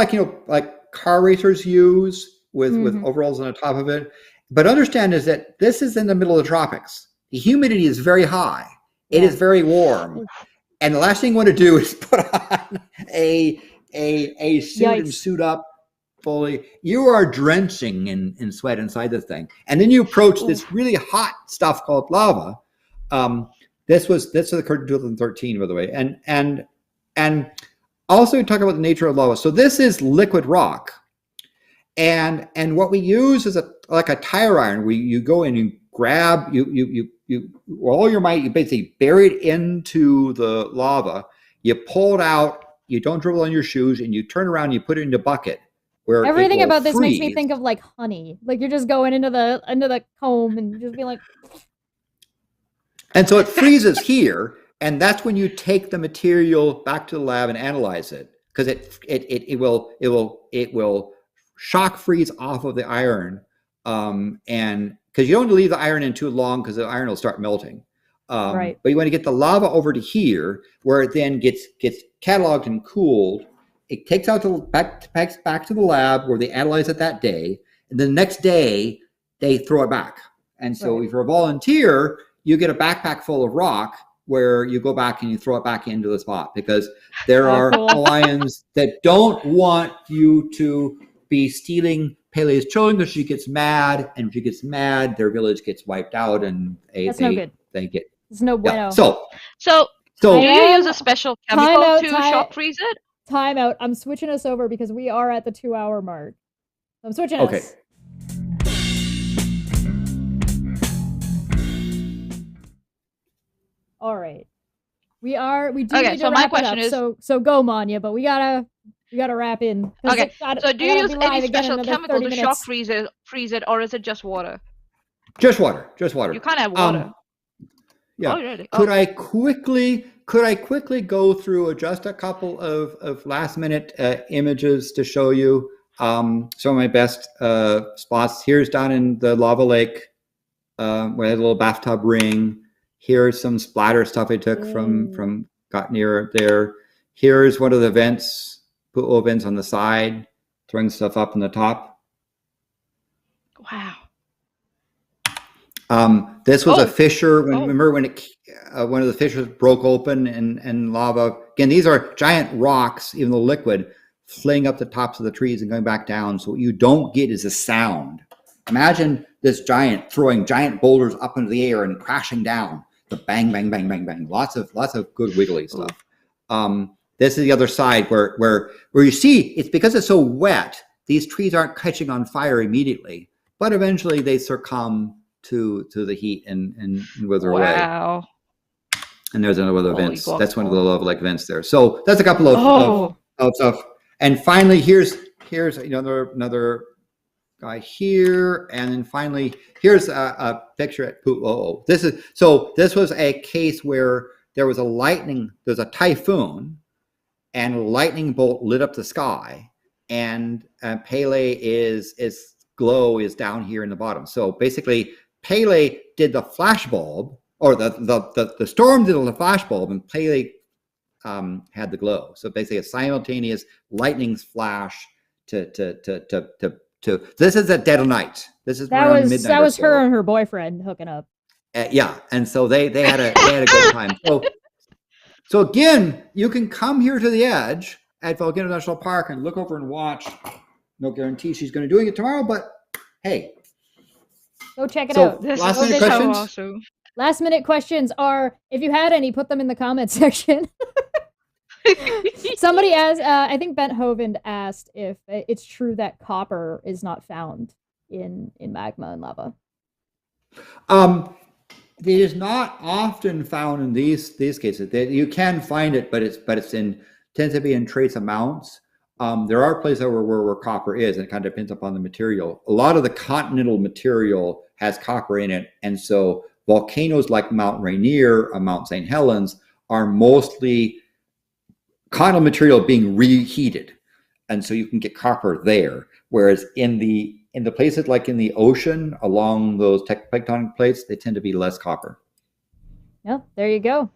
like car racers use with overalls on the top of it. But understand is that this is in the middle of the tropics. The humidity is very high. It is very warm, and the last thing you want to do is put on a suit and suit up fully. You are drenching in sweat inside this thing, and then you approach this really hot stuff called lava. This was the CURT 2013, by the way, and also talk about the nature of lava. So this is liquid rock, and what we use is like a tire iron. You go and you grab you all your might. You basically bury it into the lava. You pull it out. You don't dribble on your shoes, and you turn around. And you put it in a bucket. Where everything about this makes me think of like honey. Like you're just going into the comb and just being like. And so it freezes here, and that's when you take the material back to the lab and analyze it, because it will shock freeze off of the iron, and because you don't want to leave the iron in too long because the iron will start melting. Right. But you want to get the lava over to here, where it then gets cataloged and cooled. It takes out back to the lab where they analyze it that day, and the next day they throw it back. And so if you're a volunteer, you get a backpack full of rock where you go back and you throw it back into the spot, because there are Hawaiians that don't want you to be stealing Pele's children, because she gets mad, and if she gets mad, their village gets wiped out, and they get. It's no bueno. So do you use a special chemical to shock freeze it? Time out. I'm switching us over because we are at the 2-hour mark. I'm switching us. All right. We do need to wrap it up. So go, Maanyaa, but we gotta wrap in. Okay. So do you use any special chemical to shock freeze it, or is it just water? Just water. You can't have water. Yeah. Oh, really? Could I quickly go through just a couple of last minute images to show you some of my best spots? Here's down in the lava lake where I had a little bathtub ring. Here's some splatter stuff I took from got near there. Here's one of the vents, pool vents on the side, throwing stuff up on the top. Wow. This was a fissure. Remember when one of the fissures broke open and lava? Again, these are giant rocks, even though liquid, fling up the tops of the trees and going back down. So what you don't get is a sound. Imagine this giant throwing giant boulders up into the air and crashing down. the bang, bang, bang, bang, bang. Lots of good wiggly stuff. This is the other side where you see it's because it's so wet. These trees aren't catching on fire immediately, but eventually they succumb to the heat and wither away. Wow. And there's another Holy events. guacamole. That's one of the love-like events there. So that's a couple of stuff. And finally, here's another guy here, and then finally here's a picture at This was a case where there's a typhoon, and a lightning bolt lit up the sky, and Pele is glow is down here in the bottom. So basically, Pele did the flash bulb, or the storm did the flash bulb, and Pele had the glow. So basically, a simultaneous lightning's flash to this is at dead of night. This is around midnight. That was her and her boyfriend hooking up. Yeah, and so they had a good time. So again, you can come here to the edge at Volcano National Park and look over and watch. No guarantee she's going to be doing it tomorrow, but hey, go check it out. Last minute questions. Awesome. Last minute questions are, if you had any, put them in the comment section. Somebody asked, I think Bent Hovind asked if it's true that copper is not found in magma and lava. It is not often found in these cases. You can find it, but it's tends to be in trace amounts. There are places where copper is, and it kind of depends upon the material. A lot of the continental material has copper in it, and so volcanoes like Mount Rainier or Mount St. Helens are mostly continental material being reheated, and so you can get copper there. Whereas in the places like in the ocean along those tectonic plates, they tend to be less copper. Yep, there you go.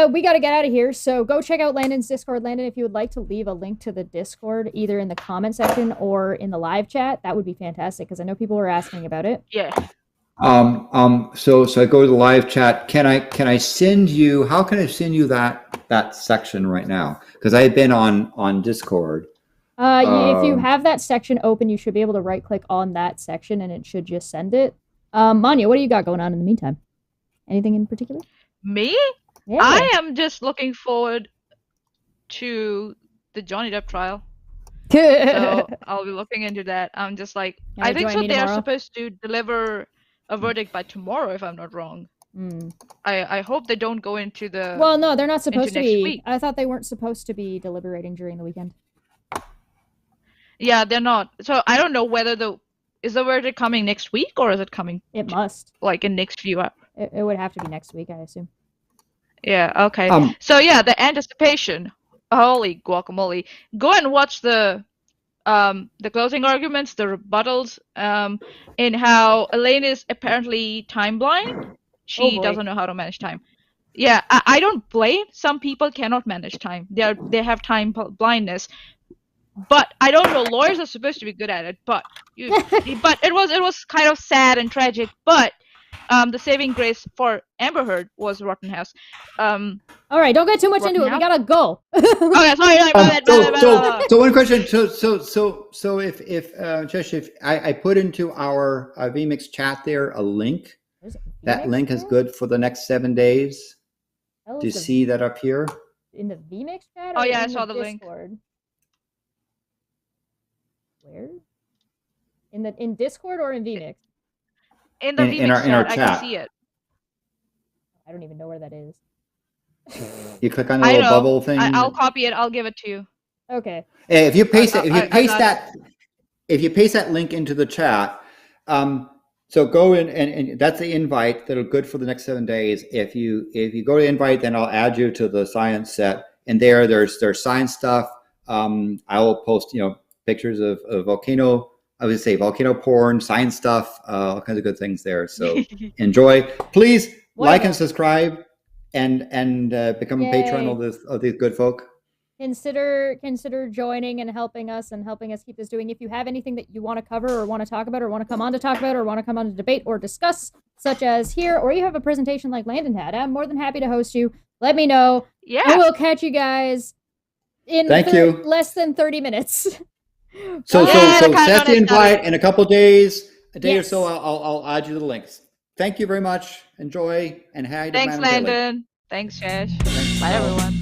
We got to get out of here, so go check out Landon's Discord. Landon, if you would like to leave a link to the Discord, either in the comment section or in the live chat, that would be fantastic, because I know people were asking about it. Yeah. So I go to the live chat. Can I send you? How can I send you that section right now? Because I had been on Discord. If you have that section open, you should be able to right click on that section, and it should just send it. Maanyaa, what do you got going on in the meantime? Anything in particular? Me? Yeah. I am just looking forward to the Johnny Depp trial. So I'll be looking into that. I'm just like, I think so. They are supposed to deliver a verdict by tomorrow, if I'm not wrong. I hope they don't go into the. Well, no, they're not supposed to be. Week. I thought they weren't supposed to be deliberating during the weekend. Yeah, they're not. So I don't know whether is the verdict coming next week, or is it coming? It must. Like in next few hours. It would have to be next week, I assume. Yeah. Okay. So yeah, the anticipation. Holy guacamole! Go and watch the closing arguments, the rebuttals, in how Elaine is apparently time blind. She doesn't know how to manage time. Yeah, I don't blame. Some people cannot manage time. They have time blindness. But I don't know. Lawyers are supposed to be good at it. But it was kind of sad and tragic. But the saving grace for Amber Heard was Rittenhouse. All right, don't get too much into it. We gotta go. Okay, sorry. So one question. So if Josh, if I put into our vMix chat there a link, that link is good for the next 7 days. Do you see that up here? In the vMix chat? Oh yeah, I saw the link. Where? In Discord or in vMix? In the vMix chat, I can see it. I don't even know where that is. You click on the little bubble thing. I'll copy it. I'll give it to you. Okay. If you paste if you paste that link into the chat, so go in and that's the invite that'll good for the next 7 days. If you go to invite, then I'll add you to the science set, and there's science stuff. I will post pictures of volcano. I would say volcano porn, science stuff, all kinds of good things there. So enjoy. Please like and subscribe, and become a patron of these good folk. Consider joining and helping us keep this doing. If you have anything that you want to cover or want to talk about or want to come on to talk about or want to come on to debate or discuss, such as here, or you have a presentation like Landon had, I'm more than happy to host you. Let me know. Yeah. I will catch you guys in less than 30 minutes. So set the invite in a couple days, a day or so. I'll add you the links. Thank you very much. Enjoy and hang to Thanks, Planet Daily. Landon. Thanks, Shash. Thanks. Bye, Ciao. everyone.